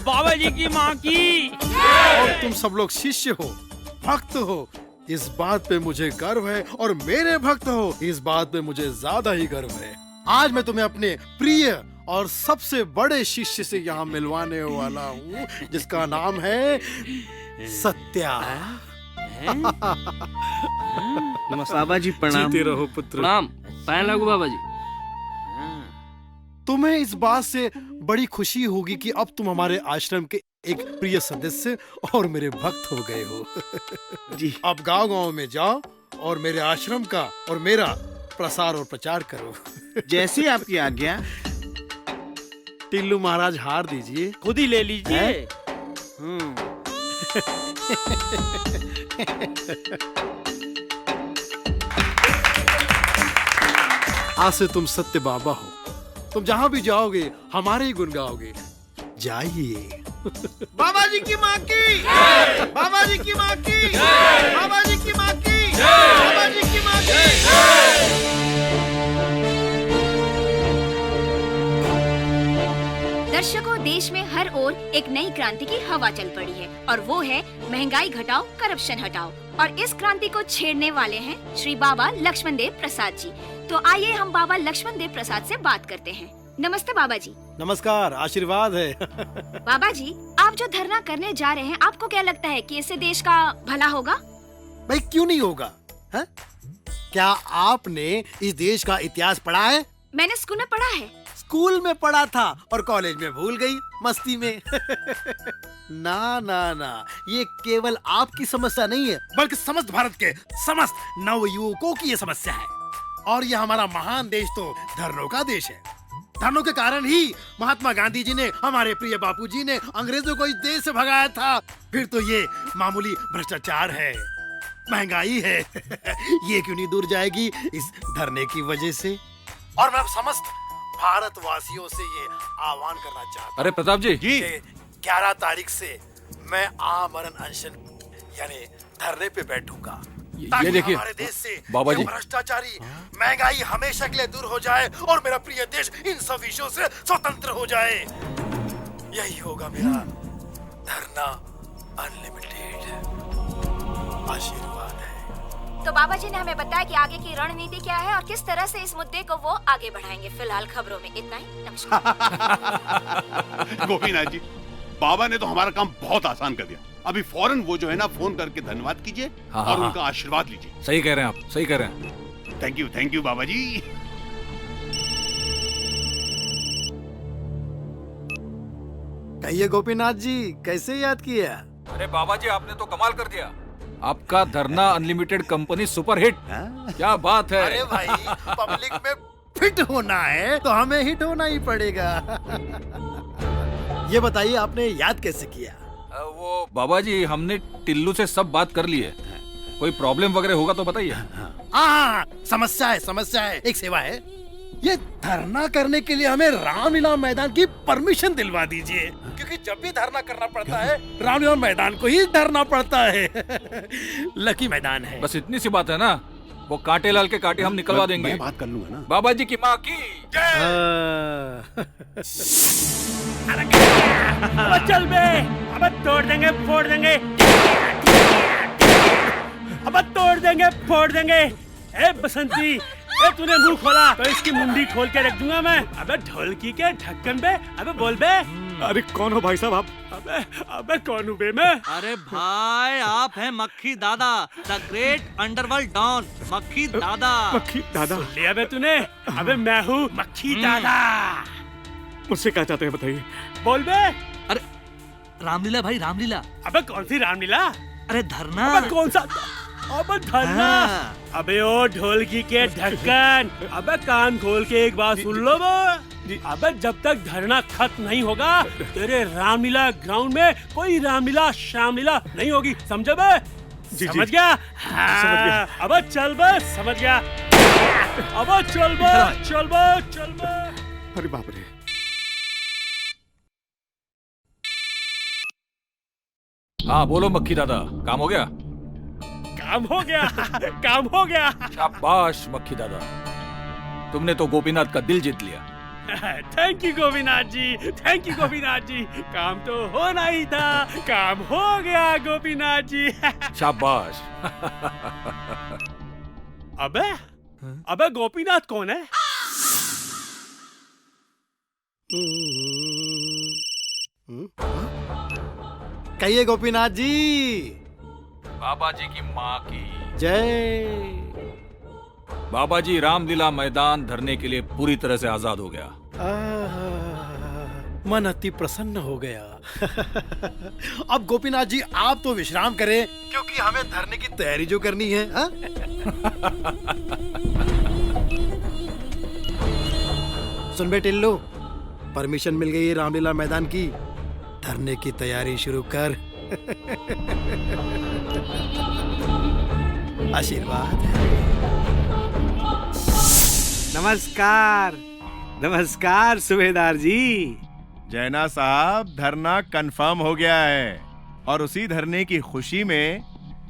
बाबा जी की माँ की। और तुम सब लोग शिष्य हो, भक्त हो, इस बात पे मुझे गर्व है। और मेरे भक्त हो, इस बात पे मुझे ज्यादा ही गर्व है। आज मैं तुम्हें अपने प्रिय और सबसे बड़े शिष्य से यहाँ मिलवाने वाला हूँ, जिसका नाम है सत्या। बाबा जी प्रणाम। जीते रहो पुत्र। प्रणाम। पैन लगो बाबा जी। तुम्हें इस बात से बड़ी खुशी होगी कि अब तुम हमारे आश्रम के एक प्रिय सदस्य और मेरे भक्त हो गए हो। जी। अब गांव-गांव में जाओ और मेरे आश्रम का और मेरा प्रसार और प्रचार करो। जैसी आपकी आज्ञा। टिल्लू महाराज हार दीजिए। खुद ही ले लीजिए। आज से तुम सत्य बाबा हो। तुम जहां भी जाओगे हमारे ही गुण गाओगे। जाइए। बाबा जी की माँ की, बाबा जी की माँ की, बाबा जी की माँ की, बाबा जी की माँ की। दर्शकों, देश में हर ओर एक नई क्रांति की हवा चल पड़ी है और वो है महंगाई घटाओ, करप्शन हटाओ। और इस क्रांति को छेड़ने वाले हैं श्री बाबा लक्ष्मण देव प्रसाद जी। तो आइए हम बाबा लक्ष्मण देव प्रसाद से बात करते हैं। नमस्ते बाबा जी। नमस्कार, आशीर्वाद है। बाबा जी, आप जो धरना करने जा रहे हैं, आपको क्या लगता है कि इससे देश का भला होगा? भाई क्यों नहीं होगा? है? क्या आपने इस देश का इतिहास पढ़ा है? मैंने स्कूल में पढ़ा है। स्कूल में पढ़ा था और कॉलेज में भूल गई मस्ती में। ना ना ना, ये केवल आपकी समस्या नहीं है, बल्कि समस्त भारत के समस्त नवयुवकों की ये समस्या है। और ये हमारा महान देश तो धरनों का देश है। धरनों के कारण ही महात्मा गांधी जी ने, हमारे प्रिय बापू जी ने अंग्रेजों को इस देश से भगाया था। फिर तो ये मामूली भ्रष्टाचार है, महंगाई है। ये क्यों नहीं दूर जाएगी इस धरने की वजह से? और मैं समस्त भारतवासियों से ये आह्वान करना चाहता हूँ। अरे प्रताप जी, 11 तारीख से मैं आमरण अनशन यानी धरने पे बैठूंगा। ये देखिए हमारे देश से बाबा जी, भ्रष्टाचारी, महंगाई हमेशा के लिए दूर हो जाए और मेरा प्रिय देश इन सब विषयों से स्वतंत्र हो जाए। यही होगा मेरा धरना अनलिमिटेड। आशीर्वाद है। तो बाबा जी ने हमें बताया कि आगे की रणनीति क्या है और किस तरह से इस मुद्दे को वो आगे बढ़ाएंगे। फिलहाल खबरों में इतना ही। नमस्कार। गोपीनाथ जी, बाबा ने तो हमारा काम बहुत आसान कर दिया। अभी फौरन वो जो है ना, फोन करके धन्यवाद कीजिए और उनका आशीर्वाद लीजिए। सही कह रहे हैं आप, सही कह रहे हैं। थैंक यू बाबा जी। कहिए गोपीनाथ जी, कैसे याद किया? अरे बाबा जी, आपने तो कमाल कर दिया। आपका धरना अनलिमिटेड कंपनी सुपर हिट। क्या बात है। अरे भाई, पब्लिक में फिट होना है तो हमें हिट होना ही पड़ेगा। ये बताइए, आपने याद कैसे किया? वो बाबा जी, हमने टिल्लू से सब बात कर ली है। कोई प्रॉब्लम वगैरह होगा तो बताइए। हाँ, समस्या है, एक सेवा है। ये धरना करने के लिए हमें रामलीला मैदान की परमिशन दिलवा दीजिए, क्योंकि जब भी धरना करना पड़ता है रामलीला मैदान को ही धरना पड़ता है। लकी मैदान है। बस इतनी सी बात है ना, वो कांटे लाल के कांटे हम निकलवा देंगे। मैं बात कर लूंगा ना। बाबा जी की माँ की अब चल बे, अब तोड़ देंगे, फोड़ देंगे, अब तोड़ देंगे, फोड़ देंगे। ए बसंती, ए तूने मुंह खोला तो इसकी मुंडी खोल के रख दूंगा मैं। अबे ढोलकी के ढक्कन बे, अबे बोल बे। अरे कौन हो भाई साहब आप? अबे कौन हूँ बे मैं? अरे भाई, आप हैं मक्खी दादा, द ग्रेट अंडरवर्ल्ड डॉन मक्खी दादा। मक्खी दादा सुन लिया बे तूने? अबे मैं हूँ मक्खी दादा। मुझसे क्या चाहते हैं बताइए? बोल बे। अरे रामलीला भाई, रामलीला। अबे कौन सी रामलीला? अरे धरना। अबे कौन सा? अबे धरना। अबे ओ ढोलकी के ढक्कन, अबे कान खोल के एक बात सुन लो बे। अबे जब तक धरना खत्म नहीं होगा, तेरे रामलीला ग्राउंड में कोई रामलीला शामलीला नहीं होगी, समझे बे? समझ गया? समझ गया। अब चल बे, समझ गया? अब चल बे, चल बे, चल बे। अरे बाप रे। हाँ बोलो मक्खी दादा, काम हो गया? काम हो गया, काम हो गया। शाबाश मक्खी दादा, तुमने तो गोपीनाथ का दिल जीत लिया। Thank you Gopinath ji, thank you Gopinath ji. काम तो होना ही था, काम हो गया गोपीनाथ जी। शाबाश। अबे गोपीनाथ कौन है? कहिए गोपीनाथ जी। बाबा जी की माँ की जय। बाबा जी, रामलीला मैदान धरने के लिए पूरी तरह से आजाद हो गया। मन अति प्रसन्न हो गया। अब गोपीनाथ जी आप तो विश्राम करें, क्योंकि हमें धरने की तैयारी जो करनी है। हा? सुन बे टिल्लू, परमिशन मिल गई है रामलीला मैदान की, धरने की तैयारी शुरू कर। आशीर्वाद। नमस्कार नमस्कार सूबेदार जी। जैना साहब, धरना कंफर्म हो गया है और उसी धरने की खुशी में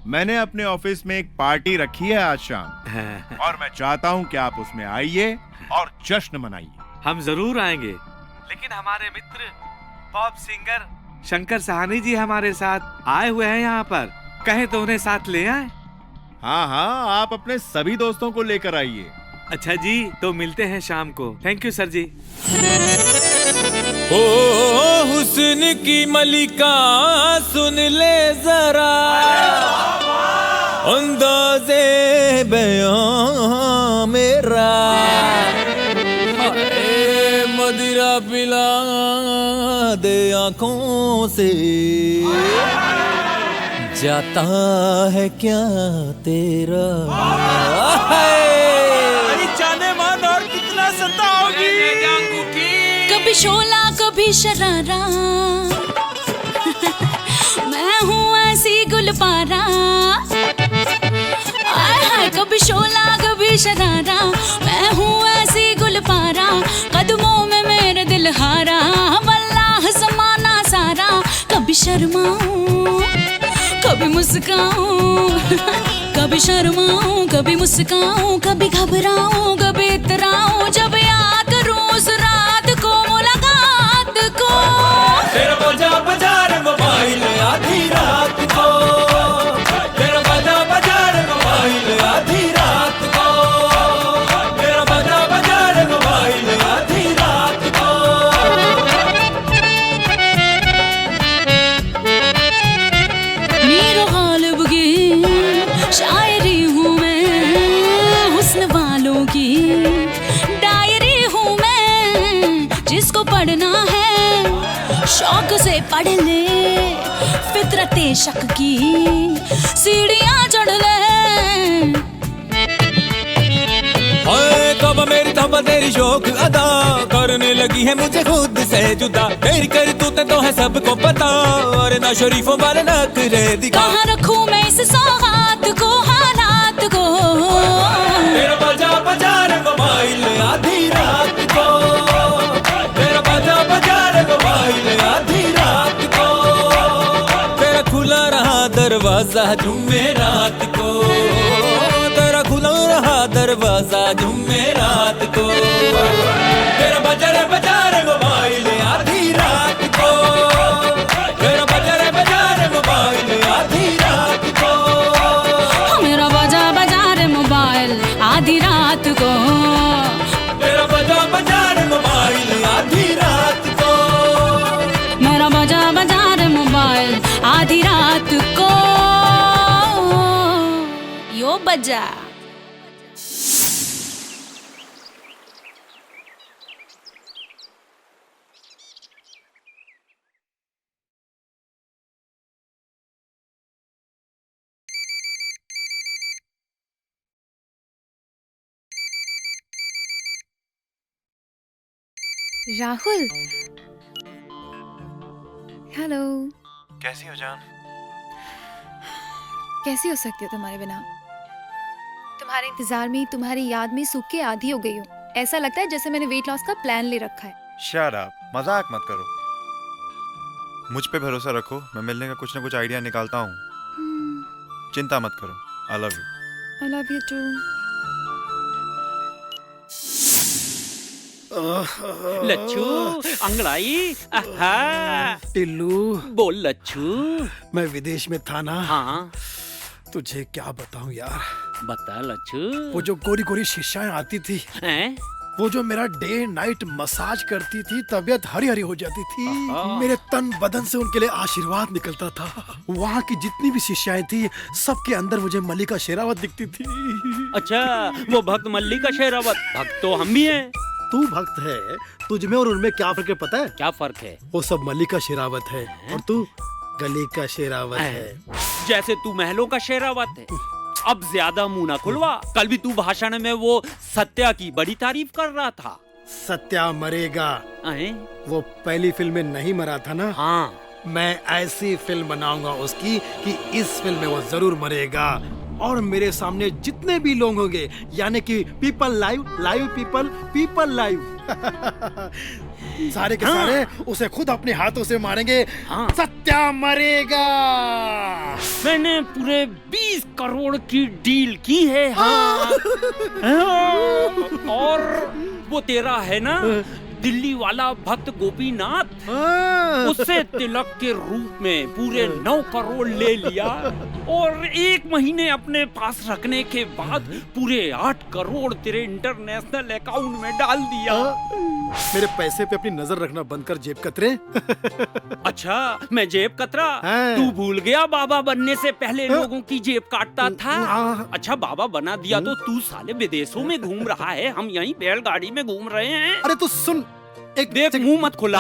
मैंने अपने ऑफिस में एक पार्टी रखी है आज शाम और मैं चाहता हूं कि आप उसमें आइए और जश्न मनाइए। हम जरूर आएंगे, लेकिन हमारे मित्र पॉप सिंगर शंकर सहानी जी हमारे साथ आए हुए हैं यहाँ पर, कहे तो उन्हें साथ ले आए। हाँ हाँ, आप अपने सभी दोस्तों को लेकर आइए। अच्छा जी, तो मिलते हैं शाम को। थैंक यू सर जी। ओ हुस्न की मलिका सुन ले जरा, अंदाज़े बयां मेरा, मदिरा पिला दे आंखों से, जाता है क्या तेरा। जाने मन और कितना सताओगी। कभी शोला कभी शरारा, मैं हूँ ऐसी गुलपारा। कभी शोला कभी शरारा, मैं हूँ ऐसी गुलपारा। कदमों में मेरे दिल हारा, वल्लाह समाना सारा। कभी शर्माऊं कभी मुस्काऊं, कभी शर्माऊं कभी मुस्काऊं, कभी घबराऊं कभी इतराऊं, जब याद करूं उस रात को, मुलाकात को। तेरा बजा बाजार मोबाइल आधी रात को, तेरा बजा बाजार मोबाइल आधी रात को, तेरा बजा बाजार मोबाइल आधी रात को। मीरो गालिब की शायरी हूँ मैं, हुस्न वालों की डायरी हूँ मैं। जिसको पढ़ना है शौक से पढ़ ले, फितरते शक की सीढ़ियाँ चढ़ ले। कब मेरी तब तेरी शौक अदा, करने लगी है मुझे खुद से जुदा। तेरी करतूतें तो है सबको पता, और ना शरीफों वाले नखरे दिखा। कहाँ रखूं मैं इस सौगात को, हालात को। तेरा बजा बाजार मोबाइल आधी रात को, तेरा बजा बाजार मोबाइल आधी रात को, तेरा खुला रहा दरवाजा जुमेरात को, तेरा खुला रहा दरवाजा जुमेरात को। तेरा बाजार बाजार मोबाइल आधी रात को, तेरा बाजार बाजार मोबाइल आधी रात को, मेरा बजा बाजार मोबाइल आधी रात को, तेरा बजा बाजार मोबाइल आधी रात को, मेरा बजा बाजार मोबाइल आधी रात को। यो बजा। राहुल, हेलो। कैसी हो जान? कैसी हो सकती हो तुम्हारे बिना? तुम्हारे इंतजार में, तुम्हारी याद में सूख के आधी हो गई हूँ। ऐसा लगता है जैसे मैंने वेट लॉस का प्लान ले रखा है। शट अप, मजाक मत करो। मुझ पे भरोसा रखो, मैं मिलने का कुछ ना कुछ आइडिया निकालता हूँ। चिंता मत करो। I love you. I love you too. Lachchhu, अंगड़ाई, टिल्लू, बोल लच्छू। मैं विदेश में था ना। हाँ, तुझे क्या बताऊं यार। बता लच्छू। वो जो गोरी गोरी शिष्याएं आती थी, वो जो मेरा डे नाइट मसाज करती थी, तबीयत हरी हरी हो जाती थी। मेरे तन बदन से उनके लिए आशीर्वाद निकलता था। वहाँ की जितनी भी शिष्याएं थी, सबके अंदर मुझे मल्लिका शेरावत दिखती थी। अच्छा, वो भक्त मल्लिका शेरावत। भक्त तो हम भी हैं। तू भक्त है, तुझ में और उनमें क्या फर्क है पता है? क्या फर्क है? वो सब मलिका शेरावत है और तू गली का शेरावत है। जैसे तू महलों का शेरावत है। अब ज्यादा मुंह ना खुलवा। कल भी तू भाषण में वो सत्या की बड़ी तारीफ कर रहा था। सत्या मरेगा। वो पहली फिल्म में नहीं मरा था ना? हाँ। मैं ऐसी फिल्म बनाऊंगा उसकी कि इस फिल्म में वो जरूर मरेगा। और मेरे सामने जितने भी लोग होंगे, यानी कि people live, live people, people live, सारे के सारे उसे खुद अपने हाथों से मारेंगे। सत्या मरेगा। मैंने पूरे 20 करोड़ की डील की है। हाँ। और वो तेरा है ना दिल्ली वाला भक्त गोपीनाथ, उससे तिलक के रूप में पूरे 9 करोड़ ले लिया और 1 महीने अपने पास रखने के बाद पूरे 8 करोड़ तेरे इंटरनेशनल अकाउंट में डाल दिया। मेरे पैसे पे अपनी नजर रखना बंद कर जेब कतरे। अच्छा, मैं जेब कतरा? तू भूल गया बाबा बनने से पहले लोगों की जेब काटता था। अच्छा, बाबा बना दिया तो तू साले विदेशों में घूम रहा है, हम यहीं बैलगाड़ी में घूम रहे हैं। अरे तू सुन, एक देख मुंह मत खुला।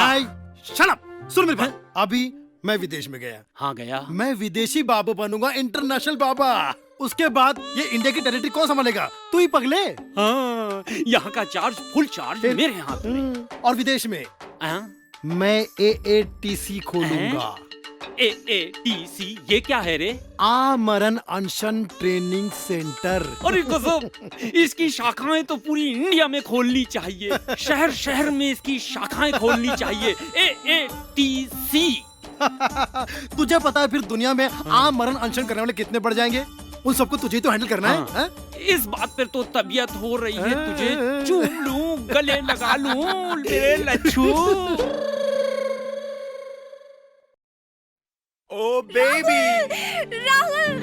शट अप, सुन मेरी बात। अभी मैं विदेश में गया। हाँ गया। मैं विदेशी बाबा बनूंगा, इंटरनेशनल बाबा। उसके बाद ये इंडिया की टेरिटरी कौन संभालेगा? तू ही पगले। हाँ, यहाँ का चार्ज फुल चार्ज मेरे हाथ में। और विदेश में मैं AATC खोलूंगा। AATC ये क्या है रे? आमरण अनशन ट्रेनिंग सेंटर। अरे गजब, इसकी शाखाएं तो पूरी इंडिया में खोलनी चाहिए। शहर शहर में इसकी शाखाएं खोलनी चाहिए। AATC। तुझे पता है फिर दुनिया में आमरण अनशन करने वाले कितने बढ़ जाएंगे? उन सबको तुझे तो हैंडल करना है। इस बात पर तो तबीयत हो रही है, तुझे चूम लूं, गले लगा लूं मेरे लच्छू। ओ बेबी। राहुल,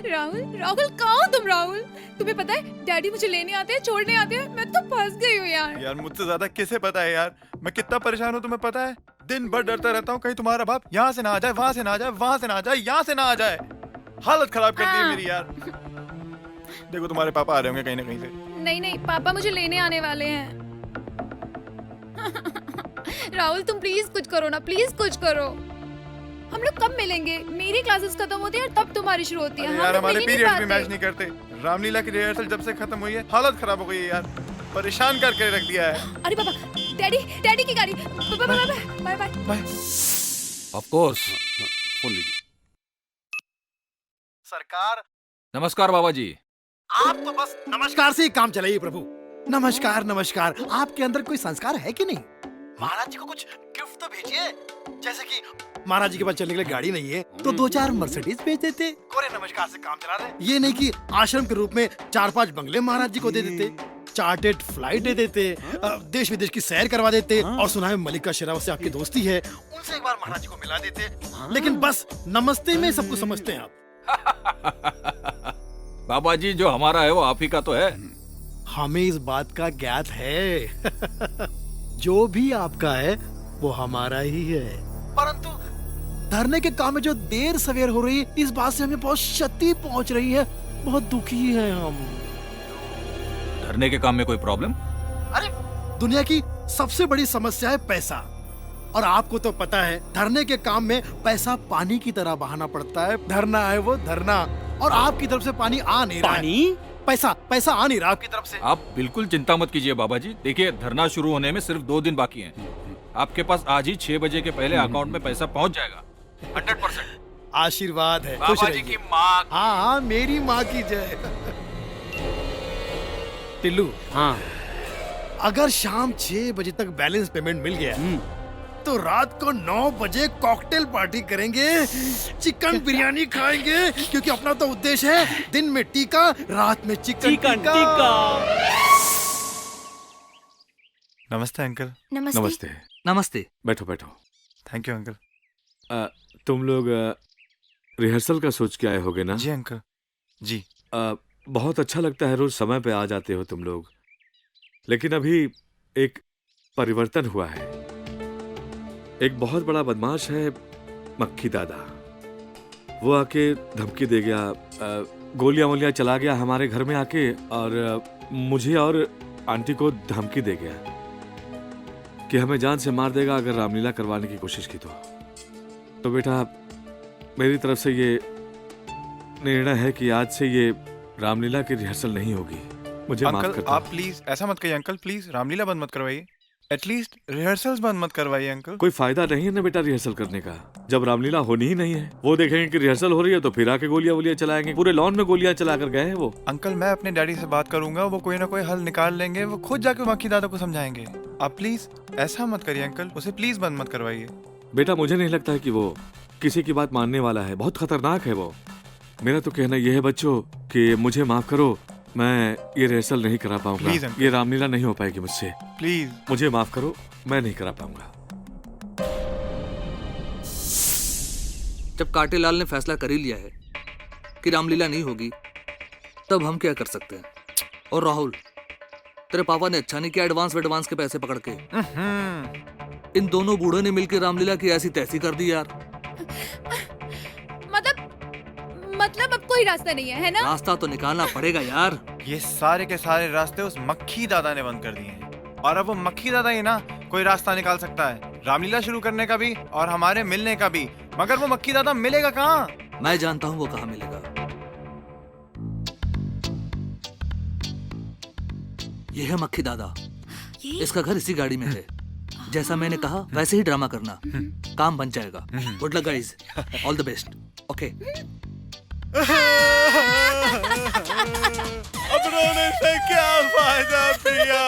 राहुल, राहुल कहाँ हो तुम? राहुल, तुम्हें पता है डैडी मुझे लेने आते हैं, छोड़ने आते हैं, मैं तो फंस गई हूँ यार। यार मुझसे ज्यादा किसे पता है यार, मैं कितना परेशान हूँ तुम्हें पता है? दिन भर डरता रहता हूँ कहीं तुम्हारा बाप यहाँ से ना आ जाए, वहाँ से ना आ जाए, वहाँ से ना आ जाए, यहाँ से ना आ जाए। हालत खराब कर दी है मेरी यार। देखो तुम्हारे पापा आ रहे होंगे कहीं ना कहीं से। नहीं नहीं, पापा मुझे लेने आने वाले हैं। राहुल तुम प्लीज कुछ करो ना, प्लीज कुछ करो। हम लोग कब मिलेंगे? मेरी क्लासेस खत्म होती है और तब तुम्हारी शुरू होती है। यार हमारे पीरियड भी मैच नहीं करते। रामलीला की रिहर्सल जब से खत्म हुई है हालत खराब हो गई है यार, परेशान करके रख दिया है। अरे बाबा, डैडी, डैडी की गाड़ी। Bye bye bye bye. Of course. Phone लीजिए। सरकार। नमस्कार बाबा जी। आप तो बस नमस्कार से ही काम चलाइए प्रभु। नमस्कार नमस्कार। आपके अंदर कोई संस्कार है कि नहीं? महाराज जी को कुछ गिफ्ट तो भेजिए। जैसे कि महाराज जी के पास चलने के लिए गाड़ी नहीं है तो 2-4 मर्सिडीज भेज देते। कोरे नमस्कार से काम चला रहे। ये नहीं कि आश्रम के रूप में 4-5 बंगले महाराज जी को दे देते, चार्टेड फ्लाइट दे देते, देश विदेश की सैर करवा देते। और सुना है मलिका शेरावत से आपकी दोस्ती है, उनसे एक बार महाराज जी को मिला देते। लेकिन बस नमस्ते में सब कुछ समझते हैं आप। बाबा जी जो हमारा है वो आप ही का तो है। हमें इस बात का ज्ञात है। जो भी आपका है वो हमारा ही है, परंतु धरने के काम में जो देर सवेर हो रही है इस बात से हमें बहुत क्षति पहुंच रही है। बहुत दुखी हैं हम। धरने के काम में कोई प्रॉब्लम? अरे दुनिया की सबसे बड़ी समस्या है पैसा, और आपको तो पता है धरने के काम में पैसा पानी की तरह बहाना पड़ता है। धरना है वो धरना, और आपकी तरफ से पानी आ नहीं रहा है। पैसा आ नहीं रहा आपकी तरफ से। आप बिल्कुल चिंता मत कीजिए बाबा जी। देखिए धरना शुरू होने में सिर्फ 2 दिन बाकी हैं। आपके पास आज ही 6 बजे के पहले अकाउंट में पैसा पहुंच जाएगा 100%। आशीर्वाद है। बाबा जी की माँ। हाँ मेरी माँ की जय। टिल्लू, हाँ अगर शाम 6 बजे तक बैलेंस पेमेंट मिल गया तो रात को 9 बजे कॉकटेल पार्टी करेंगे, चिकन बिरयानी खाएंगे, क्योंकि अपना तो उद्देश्य है दिन में टीका, रात में चिकन टीका। नमस्ते अंकल। नमस्ते। नमस्ते। नमस्ते। बैठो बैठो। Thank you uncle. तुम लोग रिहर्सल का सोच के आए होगे ना? जी अंकल जी। बहुत अच्छा लगता है रोज समय पे आ जाते हो तुम लोग, लेकिन अभी एक परिवर्तन हुआ है। एक बहुत बड़ा बदमाश है मक्खी दादा, वो आके धमकी दे गया, गोलियां वोलियां चला गया हमारे घर में आके, और मुझे और आंटी को धमकी दे गया कि हमें जान से मार देगा अगर रामलीला करवाने की कोशिश की तो बेटा मेरी तरफ से ये निर्णय है कि आज से ये रामलीला की रिहर्सल नहीं होगी। मुझे माफ कर अंकल दो। आप प्लीज ऐसा मत कहिए अंकल, प्लीज रामलीला बंद मत करवाइए, एटलीस्ट रिहर्सल्स बंद मत करवाइए अंकल। कोई फायदा नहीं है ना बेटा रिहर्सल करने का, जब रामलीला होनी ही नहीं है। वो देखेंगे कि रिहर्सल हो रही है तो फिर आके गोलियां वोलियां चलाएंगे। पूरे लॉन में गोलियां चला कर गए हैं वो। अंकल मैं अपने डैडी से बात करूंगा, वो कोई ना कोई हल निकाल लेंगे, वो खुद जाके मक्खी दादा को समझाएंगे। आप प्लीज ऐसा मत करिए अंकल, उसे प्लीज बंद मत करवाइए। बेटा मुझे नहीं लगता है कि वो किसी की बात मानने वाला है, बहुत खतरनाक है वो। मेरा तो कहना यह है बच्चों कि मुझे माफ करो, मैं ये रिहर्सल नहीं करा पाऊंगा। Please, uncle. ये रामलीला नहीं हो पाएगी मुझसे, प्लीज मुझे माफ करो, मैं नहीं करा पाऊंगा। जब कांटेलाल ने फैसला कर ही लिया है कि रामलीला नहीं होगी, तब हम क्या कर सकते हैं। और राहुल, तेरे पापा ने अच्छा नहीं किया एडवांस के पैसे पकड़ के। इन दोनों बूढ़ों ने मिलकर रामलीला की ऐसी तैसी कर दी यार। मतलब अब कोई रास्ता नहीं है ना? रास्ता तो निकालना पड़ेगा यार। ये सारे के सारे रास्ते उस मक्खी दादा ने बंद कर दिए हैं, और अब वो मक्खी दादा ही ना कोई रास्ता निकाल सकता है, रामलीला शुरू करने का भी और हमारे मिलने का भी। मगर वो मक्खी दादा मिलेगा कहाँ? मैं जानता हूँ वो कहाँ मिलेगा। ये है मक्खी दादा, इसका घर इसी गाड़ी में है। जैसा मैंने कहा वैसे ही ड्रामा करना, काम बन जाएगा। Good luck guys, all the best. Okay. अब रोने से क्या फायदा प्रिया,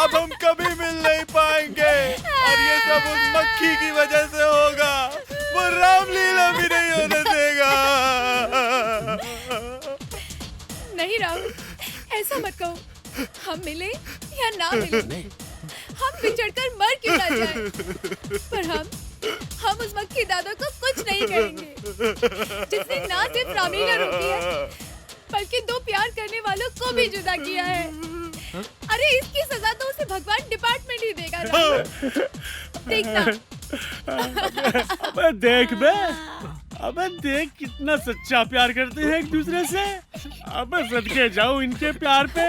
अब हम कभी मिल नहीं पाएंगे, और ये सब उस मक्खी की वजह से होगा। वो रामलीला भी नहीं होने देगा। नहीं राहुल, ऐसा मत कहो। हम मिले या ना मिले, हम बिछड़कर मर क्यों ना जाए, पर हम उस मक्खी दादा को कुछ नहीं कहेंगे, जिसने ना सिर्फ रामलीला रोकी है, बल्कि दो प्यार करने वालों को भी जुदा किया है। अरे इसकी सजा तो उसे भगवान डिपार्टमेंट ही देगा राहुल। देखना। अबे देख बे, अबे देख कितना सच्चा प्यार करते हैं एक दूसरे से। अबे सदके जाओ इनके प्यार पे।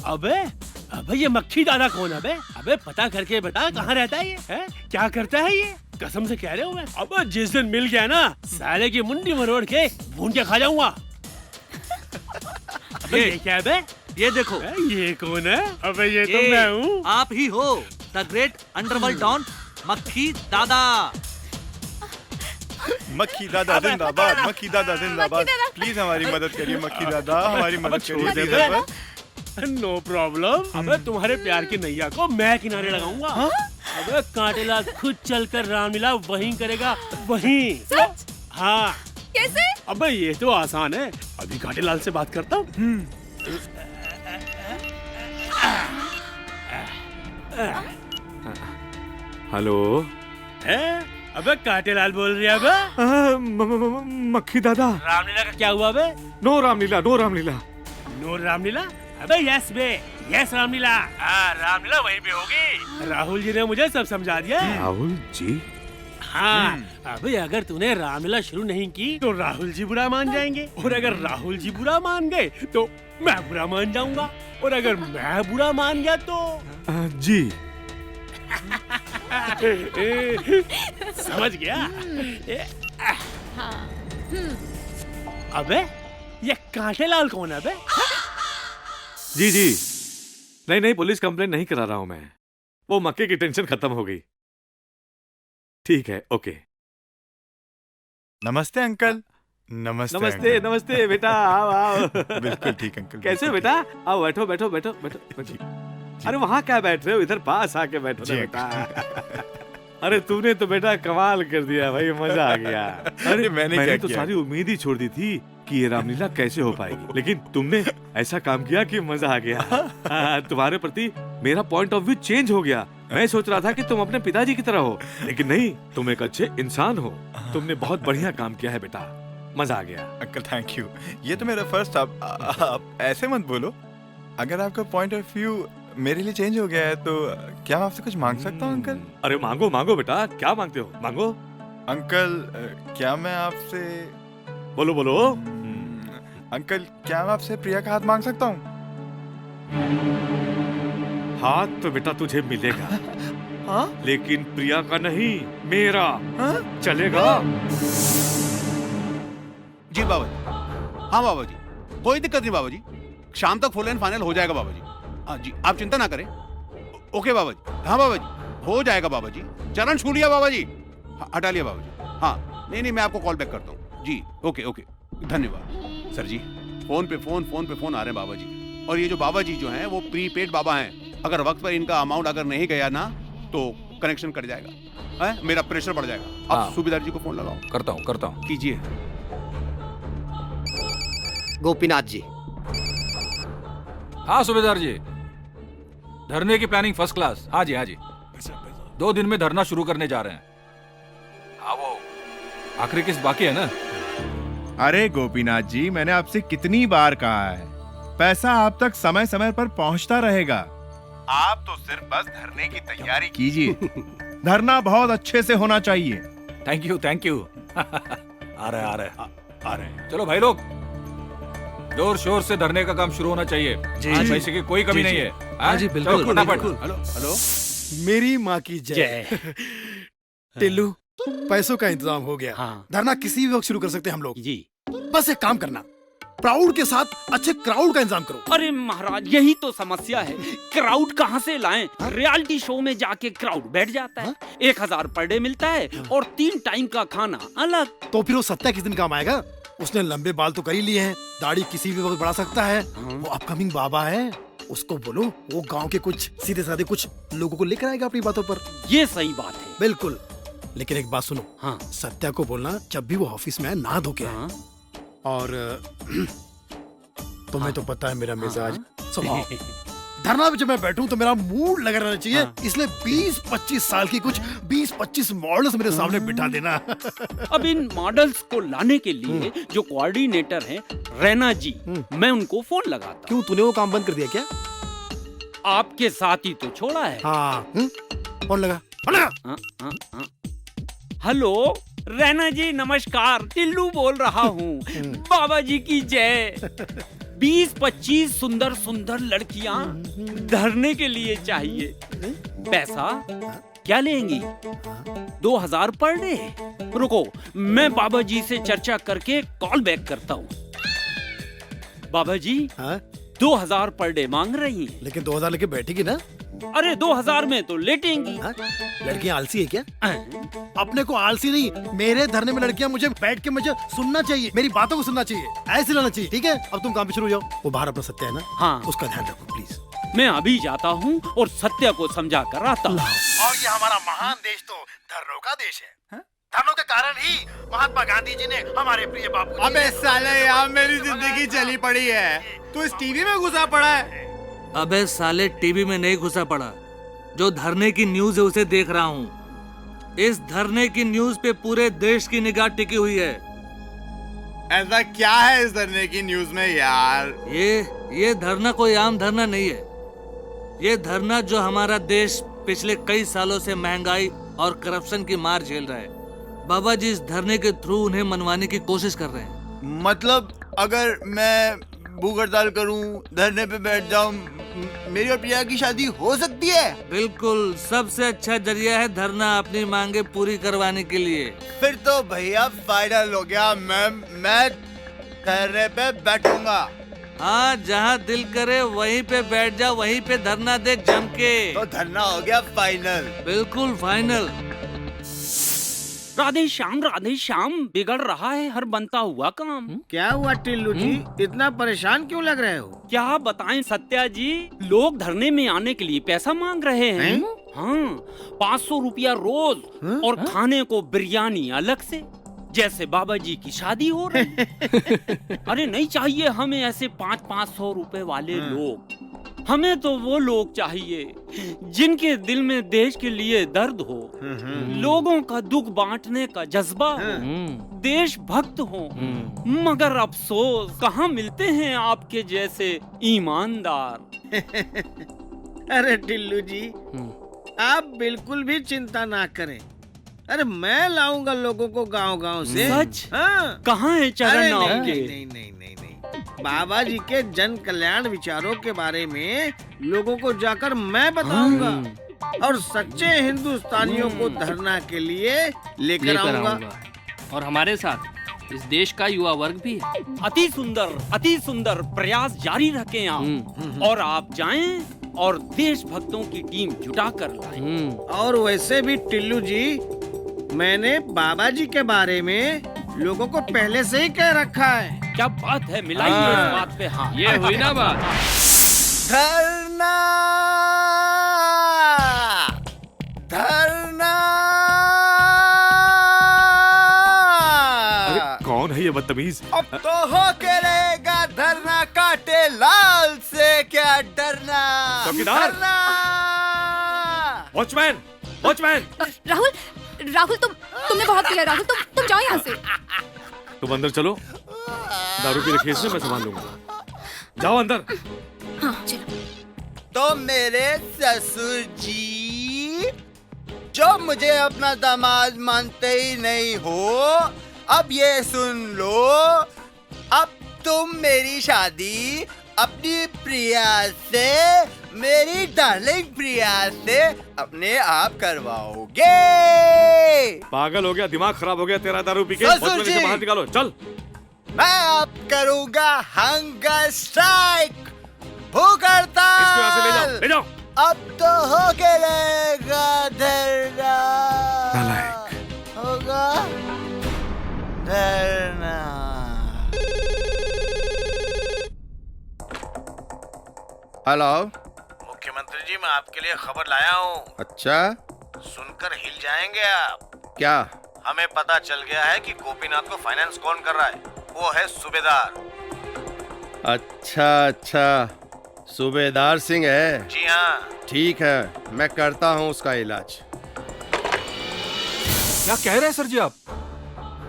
अबे ये मक्खी दादा कौन है बे? अबे पता करके बता, कहाँ रहता है ये? है क्या करता है ये? कसम से कह रहे हो मैं, अब जिस दिन मिल गया ना, साले की मुंडी मरोड़ के भून के खा जाऊंगा। अबे ये क्या है बे? ये देखो। ये कौन है? अबे ये तो मैं हूँ। आप ही हो द ग्रेट अंडरवर्ल्ड डॉन मक्खी दादा। मक्खी दादा जिंदाबाद, मक्खी दादा जिंदाबाद। प्लीज हमारी मदद करिए मक्खी दादा, हमारी मदद करिए। No problem. अबे तुम्हारे प्यार की नैया को मैं किनारे लगाऊंगा। अबे कांटेलाल खुद चलकर रामलीला वहीं करेगा, वहीं। सच? हाँ। कैसे? अबे ये तो आसान है, अभी कांटेलाल से बात करता हूँ। हेलो। अबे कांटेलाल बोल रही है बे? मक्खी दादा। रामलीला का क्या हुआ बे? No Ramlila, no Ramlila. No Ramlila? अबे यस बे, यस रामलीला। रामलीला वहीं पे होगी। राहुल जी ने मुझे सब समझा दिया। राहुल जी? हाँ। अबे अगर तूने रामलीला शुरू नहीं की तो राहुल जी बुरा मान जाएंगे, और अगर राहुल जी बुरा मान गए तो मैं बुरा मान जाऊंगा, और अगर मैं बुरा मान गया तो जी। समझ गया? अबे ये कांटेलाल कौन है बे? जी नहीं पुलिस कंप्लेंट नहीं करा रहा हूं मैं, वो मक्के की टेंशन खत्म हो गई। ठीक है, ओके। नमस्ते अंकल। नमस्ते नमस्ते अंकल। नमस्ते बेटा, आओ। बिल्कुल ठीक अंकल। कैसे हो बेटा? आओ बैठो बैठो बैठो बैठो। अरे वहाँ क्या बैठ रहे हो, इधर पास आके बैठो ना बेटा। अरे तूने तो बेटा कमाल कर दिया भाई, मजा आ गया। अरे मैंने तो सारी उम्मीद ही छोड़ दी थी कि ये रामलीला कैसे हो पाएगी, लेकिन तुमने ऐसा काम किया कि मजा आ गया। तुम्हारे प्रति मेरा पॉइंट ऑफ व्यू चेंज हो गया। मैं सोच रहा था कि तुम अपने पिताजी की तरह हो, लेकिन नहीं, तुम एक अच्छे इंसान हो। तुमने बहुत बढ़िया काम किया है बेटा, मजा आ गया। अंकल थैंक यू, ये तो मेरा फर्स्ट। आप ऐसे मत बोलो। अगर आपका पॉइंट ऑफ व्यू मेरे लिए चेंज हो गया है तो क्या मैं आपसे कुछ मांग सकता हूँ अंकल? अरे मांगो मांगो बेटा, क्या मांगते हो, मांगो। अंकल क्या मैं आपसे, बोलो बोलो। अंकल क्या मैं आपसे प्रिया का हाथ मांग सकता हूँ? हाथ तो बेटा तुझे मिलेगा, लेकिन प्रिया का नहीं, मेरा। चलेगा? जी बाबा जी। हाँ बाबा जी, कोई दिक्कत नहीं बाबा जी, शाम तक फुल एंड फाइनल हो जाएगा बाबा जी। हाँ जी, आप चिंता ना करें। ओके बाबा जी। हाँ बाबा जी, हो जाएगा बाबा जी। चरण छू लिया बाबा जी, हटा लिया बाबा जी। हाँ नहीं, मैं आपको कॉल बैक करता हूँ जी। ओके ओके, धन्यवाद सर जी। फोन पे फोन आ रहे हैं बाबा जी। और ये जो बाबा जी जो हैं वो प्रीपेड बाबा हैं, अगर वक्त पर इनका अमाउंट अगर नहीं गया ना तो कनेक्शन कट जाएगा, है? मेरा प्रेशर बढ़ जाएगा। आप सूबेदार जी को फोन लगाओ। करता हूँ। कीजिए। गोपीनाथ जी। हाँ सूबेदार जी, धरने की प्लानिंग फर्स्ट क्लास। हाँ जी 2 दिन में धरना शुरू करने जा रहे हैं। हाँ वो आखिरी किस्त बाकी है ना? अरे गोपीनाथ जी, मैंने आपसे कितनी बार कहा है, पैसा आप तक समय समय पर पहुंचता रहेगा। आप तो सिर्फ बस धरने की तैयारी कीजिए। धरना बहुत अच्छे से होना चाहिए। Thank you. आ रहे हैं। चलो भाई लोग, जोर शोर से धरने का काम शुरू होना चाहिए। आज पैसे की कोई कमी नहीं है। हाँ जी, बिल्कुल। फटाफट। हेलो। मेरी माँ की जय। टिल्लू, पैसों का इंतजाम हो गया। धरना किसी भी वक्त शुरू कर सकते हैं हम लोग जी। बस एक काम करना, प्राउड के साथ अच्छे क्राउड का इंतजाम करो। अरे महाराज, यही तो समस्या है। क्राउड कहाँ से लाएं? रियलिटी शो में जाके क्राउड बैठ जाता है। 1000 पर डे मिलता है और 3 टाइम का खाना अलग। तो फिर वो सत्या किस दिन काम आएगा? उसने लंबे बाल तो कर ही लिए हैं, दाढ़ी किसी भी वक्त बढ़ा सकता है। वो अपकमिंग बाबा है, उसको बोलो वो गांव के कुछ सीधे साधे कुछ लोगों को लेकर आएगा अपनी बातों पर। ये सही बात है। बिल्कुल। लेकिन एक बात सुनो, सत्या को बोलना जब भी वो ऑफिस में आए नहा धो के आए। और तुम्हें तो पता है मेरा मिजाज स्वभाव। धरना पे जब मैं बैठूं तो मेरा मूड लगा रहना चाहिए। इसलिए 20-25 साल की कुछ 20-25 मॉडल्स मेरे सामने बिठा देना। अब इन मॉडल्स को लाने के लिए जो कोऑर्डिनेटर हैं रैना जी, मैं उनको फोन लगाता। क्यों, तूने वो काम बंद कर दिया क्या? आपके साथ ही तो छोड़ा है। फोन लगा। हेलो रैना जी, नमस्कार। टिल्लू बोल रहा हूँ। बाबा जी की जय। 20-25 सुंदर लड़कियां धरने के लिए चाहिए। पैसा क्या लेंगी? 2000 पर डे। रुको, मैं बाबा जी से चर्चा करके कॉल बैक करता हूँ। बाबा जी 2000 पर डे मांग रही हैं। लेकिन 2000 लेके बैठेगी ना? अरे 2000 में तो लेटेंगी। लड़कियां आलसी है क्या? अपने को आलसी नहीं, मेरे धरने में लड़कियां मुझे बैठ के मुझे सुनना चाहिए, मेरी बातों को सुनना चाहिए, ऐसे लाना चाहिए। ठीक है, अब तुम काम पे शुरू हो जाओ। वो बाहर अपना सत्या है ना? हाँ, उसका ध्यान रखो प्लीज। मैं अभी जाता हूँ और सत्या को समझा कर आता हूँ। और ये हमारा महान देश तो धरनों का देश है। धरनों के कारण ही महात्मा गांधी जी ने हमारे प्रिय बापू। अबे साले यार, मेरी जिंदगी चली पड़ी है, तू इस टीवी में घुसा पड़ा है। अबे साले, टीवी में नहीं घुसा पड़ा, जो धरने की न्यूज है उसे देख रहा हूँ। इस धरने की न्यूज पे पूरे देश की निगाह टिकी हुई है। ऐसा क्या है इस धरने की न्यूज में यार? ये धरना कोई आम धरना नहीं है। ये धरना जो हमारा देश पिछले कई सालों से महंगाई और करप्शन की मार झेल रहा है, बाबा जी इस धरने के थ्रू उन्हें मनवाने की कोशिश कर रहे हैं। मतलब अगर मैं भूख हड़ताल करूं, धरने पे बैठ जाऊं, मेरी और प्रिया की शादी हो सकती है? बिल्कुल, सबसे अच्छा जरिया है धरना अपनी मांगे पूरी करवाने के लिए। फिर तो भैया फाइनल हो गया, मैं धरने पे बैठूंगा। हाँ, जहाँ दिल करे वहीं पे बैठ जा, वहीं पे धरना दे जम के। तो धरना हो गया फाइनल? बिल्कुल फाइनल। राधे श्याम, बिगड़ रहा है हर बनता हुआ काम। क्या हुआ टिल्लू जी, इतना परेशान क्यों लग रहे हो? क्या बताएं सत्या जी, लोग धरने में आने के लिए पैसा मांग रहे हैं। हाँ, 500 रुपया रोज और खाने को बिरयानी अलग से, जैसे बाबा जी की शादी हो रही। अरे नहीं चाहिए हमें ऐसे 500-500 रुपए वाले लोग। हमें तो वो लोग चाहिए जिनके दिल में देश के लिए दर्द हो, लोगों का दुख बांटने का जज्बा हो, देशभक्त हो। मगर अफसोस, कहाँ मिलते हैं आपके जैसे ईमानदार। अरे टिल्लू जी, आप बिल्कुल भी चिंता ना करें। अरे मैं लाऊंगा लोगों को गांव-गांव से। सच? हाँ। कहाँ है चरण आपके? नहीं। बाबा जी के जन कल्याण विचारों के बारे में लोगों को जाकर मैं बताऊंगा और सच्चे हिंदुस्तानियों को धरना के लिए लेकर आऊंगा। और हमारे साथ इस देश का युवा वर्ग भी है। अति सुंदर प्रयास जारी रखें आप, और आप जाएं और देशभक्तों की टीम जुटा कर लाएं। और वैसे भी टिल्लू जी, मैंने बाबा जी के बारे में लोगों को पहले से ही कह रखा है। क्या बात है, मिलाइए इस बात पे। हाँ, ये हुई ना बात। धरना धरना। अरे कौन है ये बदतमीज? अब तो हो के रहेगा धरना, काटे लाल से क्या डरना। चौकीदार, वॉचमैन, वॉचमैन। राहुल तुमने बहुत किया। राहुल तुम जाओ यहाँ से। तुम अंदर चलो, दारू के केस में मैं संभाल लूंगा। जाओ अंदर। हाँ चलो। तो मेरे ससुर जी, जो मुझे अपना दामाद मानते ही नहीं हो, अब ये सुन लो, अब तुम मेरी शादी अपनी प्रिया से, मेरी डार्लिंग प्रिया से अपने आप करवाओगे। पागल हो गया, दिमाग खराब हो गया तेरा दारू पी के। ससुर जी, से बाहर निकालो, चल। मैं अब करूंगा हंगर स्ट्राइक, भूख हड़ताल। इसको यहाँ से ले जाओ, ले जाओ। अब तो हो के रहेगा धरना, होगा धरना। हेलो मुख्यमंत्री जी, मैं आपके लिए खबर लाया हूँ। अच्छा, सुनकर हिल जाएंगे आप। क्या? हमें पता चल गया है कि गोपीनाथ को फाइनेंस कौन कर रहा है। वो है सूबेदार। अच्छा, सूबेदार सिंह है। जी हाँ। ठीक है, मैं करता हूँ उसका इलाज। क्या कह रहे हैं सर जी आप?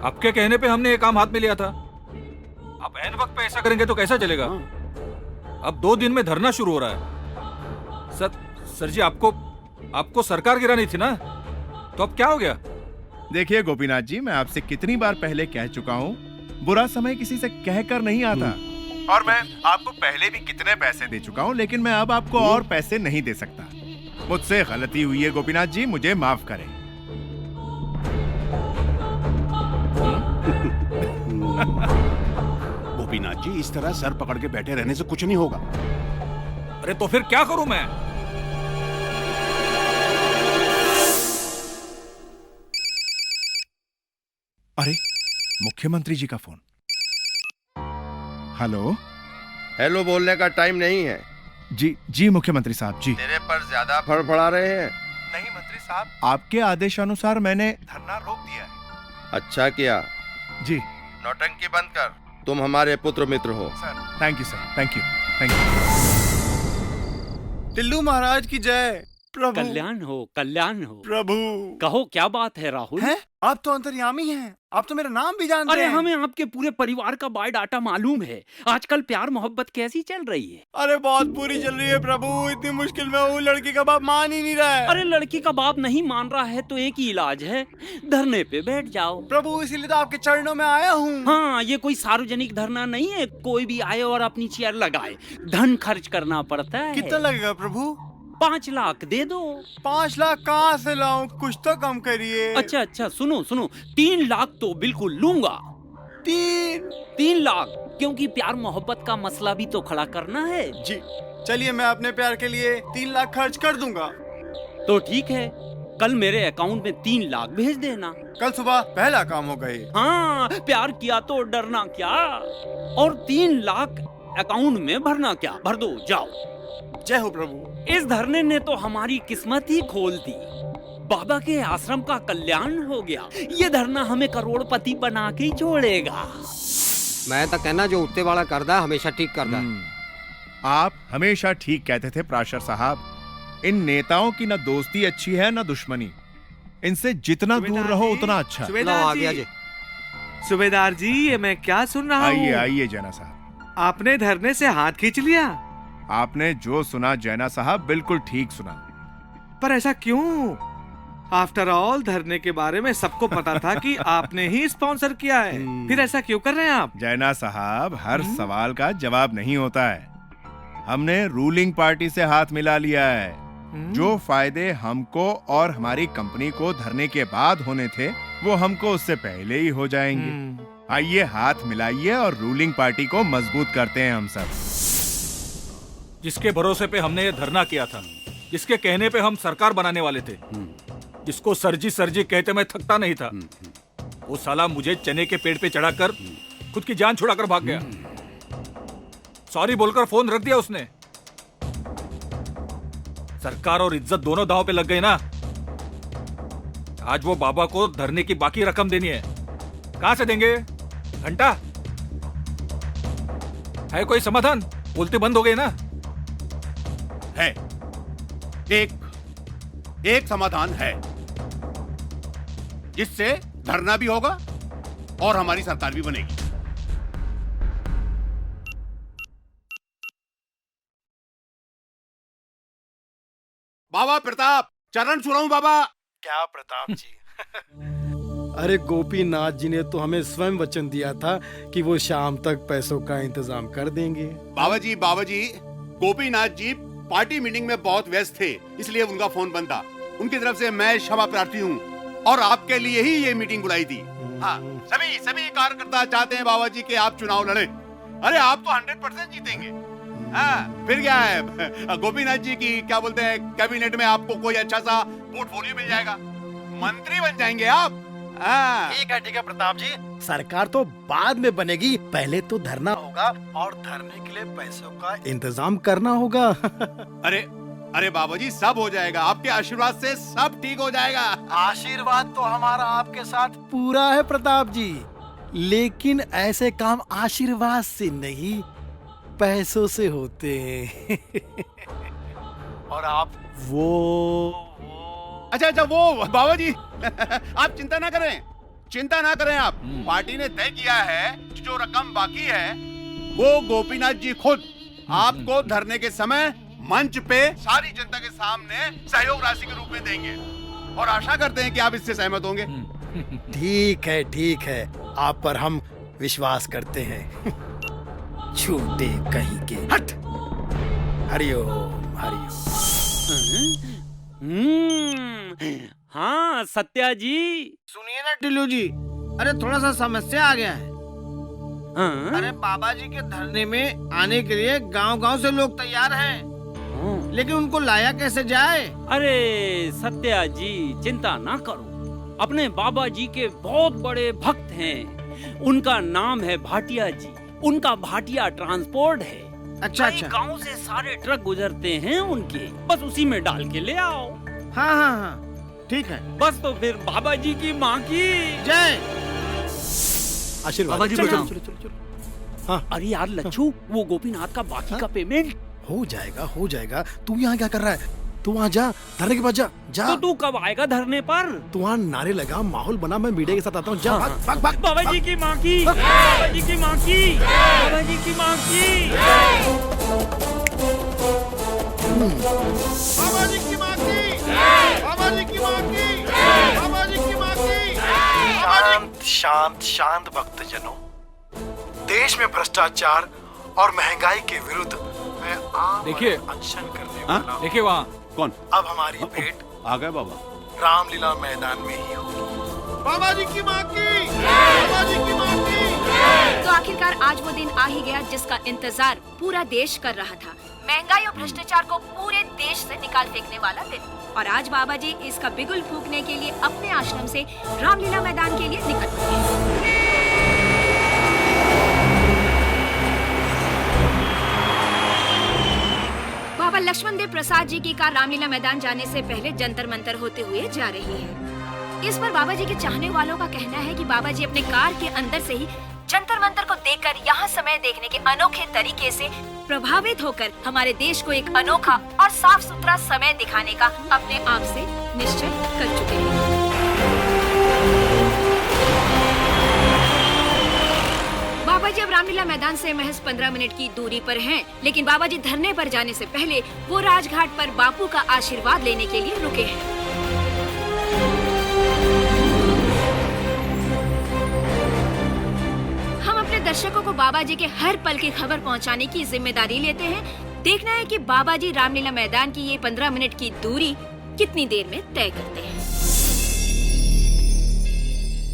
आपके कहने पे हमने ये काम हाथ में लिया था। आप ऐन वक्त पे ऐसा करेंगे तो कैसा चलेगा? अब 2 दिन में धरना शुरू हो रहा है। सर जी, आपको सरकार गिरानी थी ना, तो अब क्या हो गया? देखिए गोपीनाथ जी, मैं आपसे कितनी बार पहले कह चुका हूँ, बुरा समय किसी से कहकर नहीं आता। और मैं आपको पहले भी कितने पैसे दे चुका हूँ, लेकिन मैं अब आपको और पैसे नहीं दे सकता। मुझसे गलती हुई है गोपीनाथ जी, मुझे माफ करें। गोपीनाथ जी, इस तरह सर पकड़ के बैठे रहने से कुछ नहीं होगा। अरे तो फिर क्या करूं मैं? अरे मुख्यमंत्री जी का फोन। हेलो। हेलो बोलने का टाइम नहीं है। जी मुख्यमंत्री साहब जी। तेरे पर ज्यादा फड़फड़ा रहे हैं। नहीं मंत्री साहब, आपके आदेशानुसार मैंने धरना रोक दिया है। अच्छा किया जी। नौटंकी बंद कर, तुम हमारे पुत्र मित्र हो। Sir thank you sir, thank you. Tillu Maharaj की जय। प्रभु कल्याण हो प्रभु। कहो क्या बात है राहुल? हैं? आप तो अंतर्यामी हैं, आप तो मेरा नाम भी जानते हैं। अरे हमें आपके पूरे परिवार का बायोडाटा मालूम है। आजकल प्यार मोहब्बत कैसी चल रही है? अरे बहुत बुरी चल रही है प्रभु, इतनी मुश्किल में हूँ, लड़की का बाप मान ही नहीं रहा है। अरे लड़की का बाप नहीं मान रहा है तो एक ही इलाज है, धरने पे बैठ जाओ। प्रभु इसीलिए तो आपके चरणों में आया हूँ। हाँ, ये कोई सार्वजनिक धरना नहीं है, कोई भी आए और अपनी चेयर लगाए। धन खर्च करना पड़ता है। कितना लगेगा प्रभु? 5 लाख दे दो। 5 लाख कहाँ से लाऊं? कुछ तो कम करिए। अच्छा, सुनो 3 लाख तो बिल्कुल लूंगा। 3 लाख, क्योंकि प्यार मोहब्बत का मसला भी तो खड़ा करना है। जी चलिए, मैं अपने प्यार के लिए 3 लाख खर्च कर दूंगा। तो ठीक है, कल मेरे अकाउंट में 3 लाख भेज देना। कल सुबह पहला काम हो गए। हाँ, प्यार किया तो डरना क्या, और 3 लाख अकाउंट में भरना क्या, भर दो, जाओ। जय हो प्रभु। इस धरने ने तो हमारी किस्मत ही खोल दी। बाबा के आश्रम का कल्याण हो गया। ये धरना हमें करोड़पति बना के ही छोड़ेगा। मैं तो कहना जो उत्ते वाला करदा हमेशा ठीक करदा। आप हमेशा ठीक कहते थे प्राशर साहब। इन नेताओं की न दोस्ती अच्छी है न दुश्मनी। इनसे जितना दूर रहो उतना अच्छा। सुबेदार जी, ये मैं क्या सुन रहा हूँ? आइए जैना साहब। आपने धरने से हाथ खींच लिया। आपने जो सुना जैना साहब, बिल्कुल ठीक सुना। पर ऐसा क्यों? आफ्टर ऑल धरने के बारे में सबको पता था कि आपने ही स्पॉन्सर किया है, फिर ऐसा क्यों कर रहे हैं आप? जैना साहब, हर सवाल का जवाब नहीं होता है। हमने रूलिंग पार्टी से हाथ मिला लिया है। जो फायदे हमको और हमारी कंपनी को धरने के बाद होने थे, वो हमको उससे पहले ही हो जाएंगे। आइए हाथ मिलाइए और रूलिंग पार्टी को मजबूत करते हैं हम सब। जिसके भरोसे पे हमने ये धरना किया था, जिसके कहने पे हम सरकार बनाने वाले थे, जिसको सरजी सरजी कहते मैं थकता नहीं था, वो साला मुझे चने के पेड़ पे चढ़ाकर खुद की जान छुड़ाकर भाग गया। सॉरी बोलकर फोन रख दिया उसने। सरकार और इज्जत दोनों दांव पे लग गए ना। आज वो बाबा को धरने की बाकी रकम देनी है, कहां से देंगे? घंटा है कोई समाधान? बोलते बंद हो गए ना। है एक समाधान है, जिससे धरना भी होगा और हमारी सरकार भी बनेगी। बाबा प्रताप, चरण छू बाबा। क्या प्रताप जी? अरे गोपीनाथ जी ने तो हमें स्वयं वचन दिया था कि वो शाम तक पैसों का इंतजाम कर देंगे। बाबा जी गोपीनाथ जी पार्टी मीटिंग में बहुत व्यस्त थे, इसलिए उनका फोन बंद था। उनकी तरफ से मैं क्षमा प्रार्थी हूँ और आपके लिए ही ये मीटिंग बुलाई थी। हाँ, सभी कार्यकर्ता चाहते हैं बाबा जी कि आप चुनाव लड़े। अरे आप तो 100% जीतेंगे। हाँ, फिर क्या है, गोपीनाथ जी की क्या बोलते हैं, कैबिनेट में आपको कोई अच्छा सा पोर्टफोलियो मिल जाएगा, मंत्री बन जाएंगे आप। ठीक है प्रताप जी, सरकार तो बाद में बनेगी, पहले तो धरना होगा और धरने के लिए पैसों का इंतजाम करना होगा। अरे बाबा जी, सब हो जाएगा, आपके आशीर्वाद से सब ठीक हो जाएगा। आशीर्वाद तो हमारा आपके साथ पूरा है प्रताप जी, लेकिन ऐसे काम आशीर्वाद से नहीं, पैसों से होते हैं। और आप वो अच्छा वो बाबा जी आप चिंता ना करें आप। पार्टी ने तय किया है जो रकम बाकी है वो गोपीनाथ जी खुद आपको धरने के समय मंच पे सारी जनता के सामने सहयोग राशि के रूप में देंगे और आशा करते हैं कि आप इससे सहमत होंगे। ठीक है, आप पर हम विश्वास करते हैं। झूठे कहीं के। हट। हरिओम। हाँ सत्या जी। सुनिए ना टिल्लू जी, अरे थोड़ा सा समस्या आ गया है। अरे बाबा जी के धरने में आने के लिए गांव-गांव से लोग तैयार हैं, लेकिन उनको लाया कैसे जाए? अरे सत्या जी चिंता ना करो, अपने बाबा जी के बहुत बड़े भक्त हैं, उनका नाम है भाटिया जी, उनका भाटिया ट्रांसपोर्ट है। अच्छा। गांव से सारे ट्रक गुजरते हैं उनके, बस उसी में डाल के ले आओ। हाँ, ठीक है। बस तो फिर बाबा जी की माँ की जय। आशीर्वाद। बाबा जी चलो। हाँ। अरे यार लच्छू, वो गोपीनाथ का बाकी का पेमेंट हो जाएगा। तू यहाँ क्या कर रहा है? तू वहाँ जा, धरने के पास जा। तो तू कब आएगा धरने पर? तू वहाँ नारे लगा, माहौल बना, मैं मीडिया के साथ आता हूँ। जा, भाग। बाबा जी की माँ की, बाबा जी की माँ की, बाबा जी की माँ की, बाबा जी की माँ की, बाबा जी की माँ की, बाबा जी की माँ की। शांत भक्तजनों, देश में भ्रष्टाचार और महंगाई के विरुद्ध मैं देखिए अनशन करने वाला हूं। देखिए वहाँ कौन? अब हमारी भेंट आ गए बाबा, रामलीला मैदान में ही होगी। बाबा जी की माँ की, बाबा जी की माँ की। तो आखिरकार आज वो दिन आ ही गया जिसका इंतजार पूरा देश कर रहा था, महंगाई और भ्रष्टाचार को पूरे देश से निकाल फेंकने वाला दिन। और आज बाबा जी इसका बिगुल फूंकने के लिए अपने आश्रम से रामलीला मैदान के लिए निकल पड़े। बाबा लक्ष्मण देव प्रसाद जी की कार रामलीला मैदान जाने से पहले जंतर मंतर होते हुए जा रही है। इस पर बाबा जी के चाहने वालों का कहना है कि बाबा जी अपने कार के अंदर से ही जंतर मंतर को देखकर यहाँ समय देखने के अनोखे तरीके से प्रभावित होकर हमारे देश को एक अनोखा और साफ सुथरा समय दिखाने का अपने आप से निश्चय कर चुके हैं। बाबा जी अब रामलीला मैदान से महज 15 मिनट की दूरी पर हैं, लेकिन बाबा जी धरने पर जाने से पहले वो राजघाट पर बापू का आशीर्वाद लेने के लिए रुके हैं। दर्शकों को बाबा जी के हर पल की खबर पहुंचाने की जिम्मेदारी लेते हैं। देखना है कि बाबा जी रामलीला मैदान की ये 15 मिनट की दूरी कितनी देर में तय करते हैं।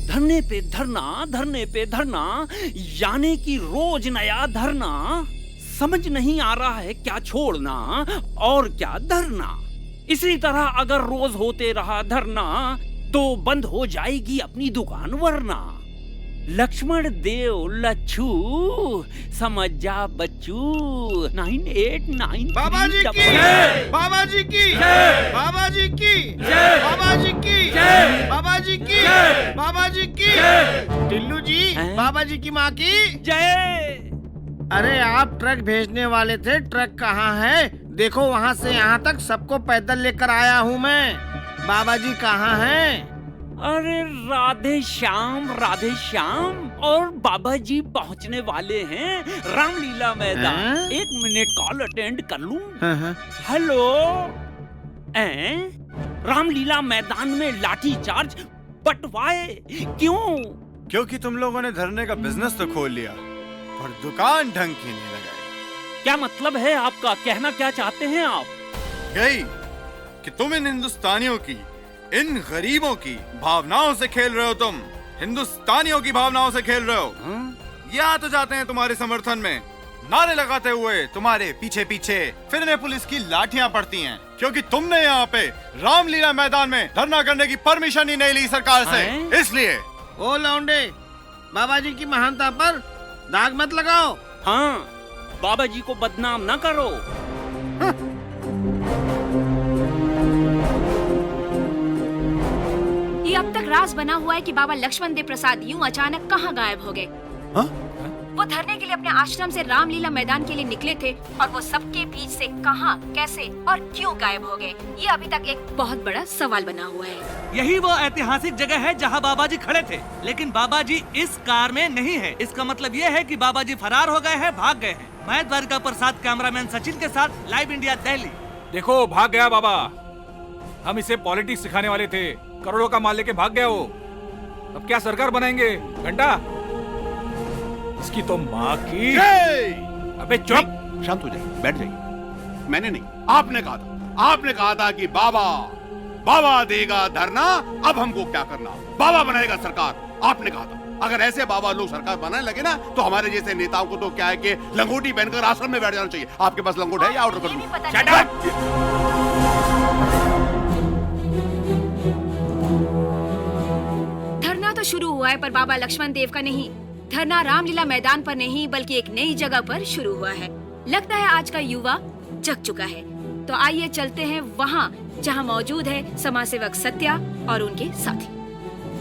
धरने पे धरना, धरने पे धरना, यानी कि रोज नया धरना। समझ नहीं आ रहा है क्या छोड़ना और क्या धरना। इसी तरह अगर रोज होते रहा धरना तो बंद हो जाएगी अपनी दुकान वरना। लक्ष्मण देव लच्छू समझ जा बच्चू। 9892 बाबा जी की बाबा जी की बाबा जी की बाबा जी की बाबा जी की बाबा जी की टिल्लू जी बाबा जी की माँ की जय। अरे आप ट्रक भेजने वाले थे, ट्रक कहाँ है? देखो वहाँ से यहाँ तक सबको पैदल लेकर आया हूँ मैं। बाबा जी कहाँ हैं? अरे राधे श्याम और बाबा जी पहुँचने वाले हैं रामलीला मैदान। 1 मिनट कॉल अटेंड कर लूं? हेलो। रामलीला मैदान में लाठी चार्ज बंटवाए क्यों? क्योंकि तुम लोगों ने धरने का बिजनेस तो खोल लिया पर दुकान ढंग की नहीं लगाई। क्या मतलब है आपका? कहना क्या चाहते हैं आप? यही कि तुम इन हिंदुस्तानियों की, इन गरीबों की भावनाओं से खेल रहे हो। तुम हिंदुस्तानियों की भावनाओं से खेल रहे हो। ये आ तो जाते हैं तुम्हारे समर्थन में, नारे लगाते हुए तुम्हारे पीछे पीछे, फिर इन्हें पुलिस की लाठियां पड़ती हैं क्योंकि तुमने यहाँ पे रामलीला मैदान में धरना करने की परमिशन ही नहीं ली सरकार से। इसलिए ओ लौंडे, बाबा जी की महानता पर दाग मत लगाओ। हाँ, बाबा जी को बदनाम ना करो। ये अब तक राज बना हुआ है कि बाबा लक्ष्मण देव प्रसाद यूं अचानक कहाँ गायब हो गए। वो धरने के लिए अपने आश्रम से रामलीला मैदान के लिए निकले थे और वो सबके बीच से कहाँ, कैसे और क्यों गायब हो गए, ये अभी तक एक बहुत बड़ा सवाल बना हुआ है। यही वो ऐतिहासिक जगह है जहाँ बाबा जी खड़े थे, लेकिन बाबा जी इस कार में नहीं है। इसका मतलब ये है कि बाबा जी फरार हो गए हैं, भाग गए हैं। मैं द्वारका प्रसाद, कैमरामैन सचिन के साथ, लाइव इंडिया दिल्ली। देखो भाग गया बाबा। हम इसे पॉलिटिक्स सिखाने वाले थे, करोड़ों का माल लेके भाग गया वो। अब क्या सरकार बनाएंगे? घंटा इसकी तो माँ की। अबे चुप, शांत हो जाइए, बैठ जाइए। मैंने नहीं, आपने कहा था। आपने कहा था कि बाबा देगा धरना, अब हमको क्या करना? बाबा बनाएगा सरकार, आपने कहा था। अगर ऐसे बाबा लोग सरकार बनाने लगे ना तो हमारे जैसे नेताओं को तो क्या है कि लंगोटी पहनकर आश्रम में बैठ जाना चाहिए। आपके पास लंगोट है या ऑर्डर कर दूं? Shut up! धरना तो शुरू हुआ है पर बाबा लक्ष्मण देव का नहीं। धरना रामलीला मैदान पर नहीं बल्कि एक नई जगह पर शुरू हुआ है। लगता है आज का युवा जग चुका है। तो आइए चलते हैं वहाँ जहाँ मौजूद है समाज सेवक सत्या और उनके साथी।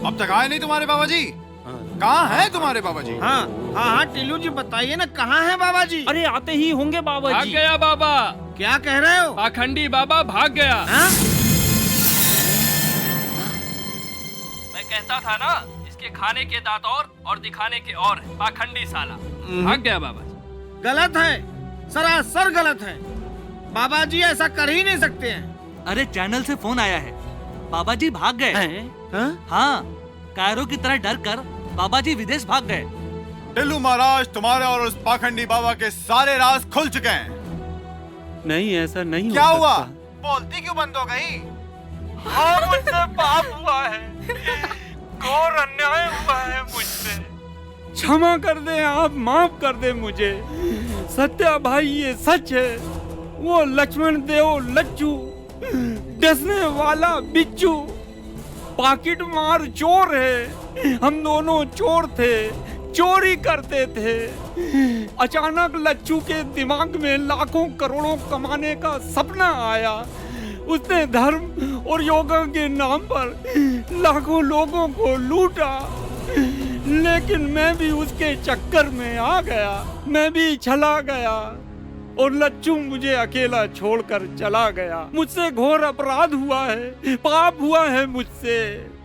अब तक आए नहीं तुम्हारे बाबा जी? कहाँ हैं तुम्हारे बाबा जी? हाँ टिल्लू जी बताइए ना, कहाँ हैं बाबा जी? अरे आते ही होंगे बाबा जी। भाग गया बाबा। क्या कह रहे हो? पाखंडी बाबा भाग गया। मैं कहता था ना, इसके खाने के दांत और दिखाने के और। पाखंडी साला भाग गया बाबा जी। गलत है, सरासर गलत है। बाबा जी ऐसा कर ही नहीं सकते हैं। अरे चैनल से फोन आया है, बाबा जी भाग गए। हाँ, कायरो की तरह डर कर बाबा जी विदेश भाग गए। टिल्लू महाराज, तुम्हारे और उस पाखंडी बाबा के सारे राज खुल चुके हैं। नहीं, ऐसा नहीं। क्या हुआ? बोलती क्यों बंद हो गई? हाँ, मुझसे पाप हुआ है, घोर अन्याय हुआ है मुझसे। क्षमा कर दे आप, माफ कर दे मुझे। सत्या भाई ये सच है, वो लक्ष्मण देव लच्चू, डसने वाला बिच्छू, पाकिट मार चोर है। हम दोनों चोर थे, चोरी करते थे। अचानक लच्चू के दिमाग में लाखों करोड़ों कमाने का सपना आया। उसने धर्म और योगा के नाम पर लाखों लोगों को लूटा, लेकिन मैं भी उसके चक्कर में आ गया। मैं भी चला गया और लच्चू मुझे अकेला छोड़कर चला गया। मुझसे घोर अपराध हुआ है, पाप हुआ है मुझसे।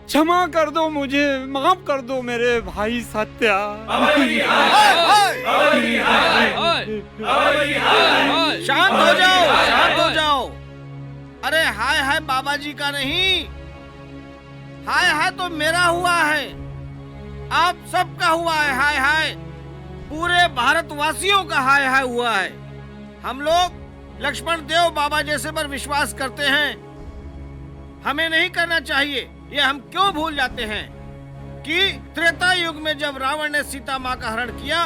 क्षमा कर दो मुझे, माफ कर दो मेरे भाई सत्या। शांत हो जाओ, शांत हो जाओ। अरे हाय हाय बाबा जी का नहीं, हाय हाय तो मेरा हुआ है, आप सबका हुआ है। हाय हाय पूरे भारतवासियों का हाय हाय हुआ है। हम लोग लक्ष्मण देव बाबा जैसे पर विश्वास करते हैं। हमें नहीं करना चाहिए। ये हम क्यों भूल जाते हैं कि त्रेता युग में जब रावण ने सीता माँ का हरण किया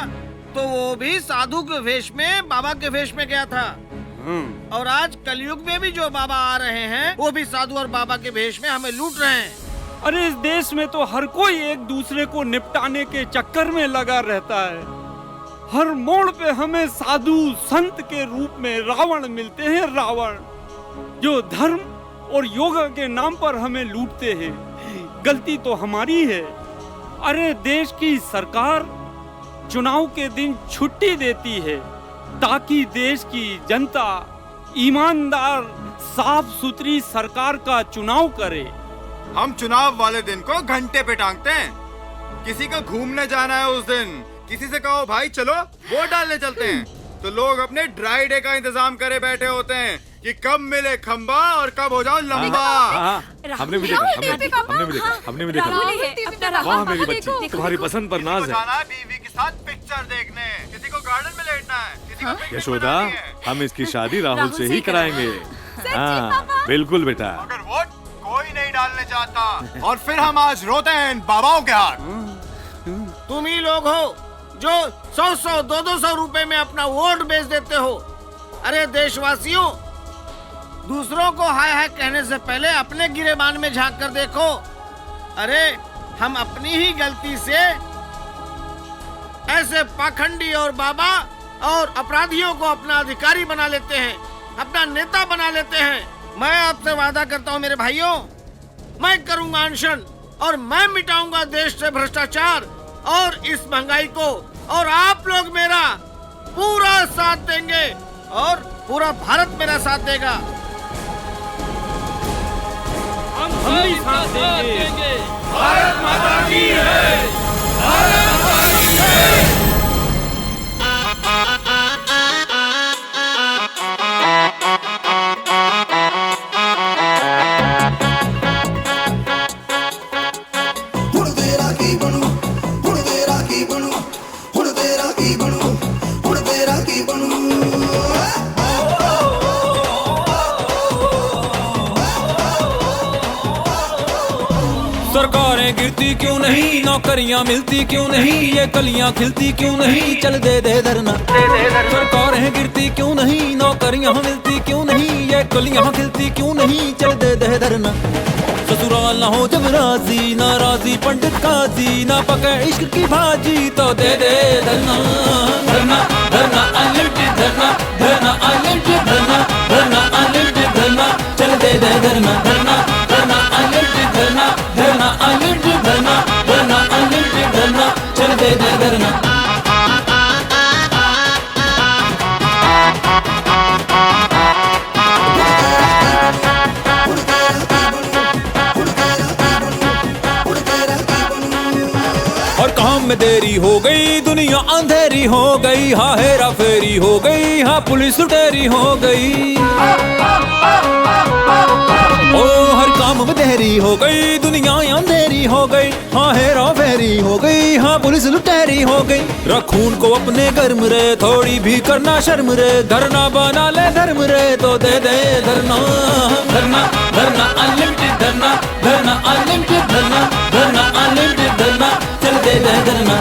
तो वो भी साधु के वेश में, बाबा के वेश में गया था। और आज कलयुग में भी जो बाबा आ रहे हैं वो भी साधु और बाबा के वेश में हमें लूट रहे हैं। अरे इस देश में तो हर कोई एक दूसरे को निपटाने के चक्कर में लगा रहता है। हर मोड़ पे हमें साधु संत के रूप में रावण मिलते हैं, रावण जो धर्म और योगा के नाम पर हमें लूटते हैं। गलती तो हमारी है। अरे देश की सरकार चुनाव के दिन छुट्टी देती है ताकि देश की जनता ईमानदार साफ सुथरी सरकार का चुनाव करे। हम चुनाव वाले दिन को घंटे पे टांगते हैं। किसी को घूमने जाना है उस दिन, किसी से कहो भाई चलो वोट डालने चलते हैं, तो लोग अपने ड्राई डे का इंतजाम करे बैठे होते हैं कि कब मिले खंबा और कब हो जाओ लंबा। हमने भी देखा, हमने भी देखा। वाह मेरी बच्ची, तुम्हारी पसंद पर नाज है। बीवी के साथ पिक्चर देखने, किसी को गार्डन में लेटना है, किसी को पिकनिक यशोदा, मनानी है। हम इसकी शादी राहुल से ही कराएंगे। हाँ बिल्कुल बेटा। अगर वोट कोई नहीं डालने चाहता और फिर हम आज रोते हैं इन बाबाओं के हाथ। तुम ही लोग हो जो 100-100, 200 रुपए में अपना वोट बेच देते हो। अरे देशवासियों, दूसरों को हाय हाय कहने से पहले अपने गिरेबान में झांक कर देखो। अरे हम अपनी ही गलती से ऐसे पाखंडी और बाबा और अपराधियों को अपना अधिकारी बना लेते हैं, अपना नेता बना लेते हैं। मैं आपसे वादा करता हूँ मेरे भाइयों, मैं करूंगा अनशन और मैं मिटाऊंगा देश से भ्रष्टाचार और इस महंगाई को, और आप लोग मेरा पूरा साथ देंगे और पूरा भारत मेरा साथ देगा। हम भी साथ देंगे। भारत माता की है, भारत माता की है। सरकारें गिरती क्यों नहीं, नौकरियां मिलती क्यों नहीं, ये कलियां खिलती क्यों नहीं, चल दे दे धरना। सरकारें गिरती क्यों नहीं, नौकरियां मिलती क्यों नहीं, ये कलियां खिलती क्यों नहीं, चल दे दे धरना। ससुराल ना हो जब राजी, ना राजी पंडित काजी, ना पके इश्क की भाजी, तो दे दे धरना। धरना धरना अनलिमिटेड धरना, धरना अनलिमिटेड धरना, धरना अनलिमिटेड धरना, चल दे दे धरना। धरना धरना अनलिमिटेड धरना, धरना अनलिमिटेड धरना, धरना अनलिमिटेड धरना, चल दे दे धरना। और काम में देरी हो गई, दुनिया अंधेरी हो गई, हाँ हेरा फेरी हो गई, हाँ पुलिस लुटेरी हो गई। ओ हर काम में देरी हो गई, दुनिया अंधेरी हो गई, हाँ हेरा फेरी हो गई, हाँ पुलिस लुटेरी हो गई। रखून को अपने गर्म रे, थोड़ी भी करना शर्म रे, धरना बना ले धर्म रे, तो दे दे धरना। धरना धरना अनलिमिटेड धरना, धरना अनलिमिटेड धरना, धरना अनलिमिटेड धरना, चल दे दे धरना।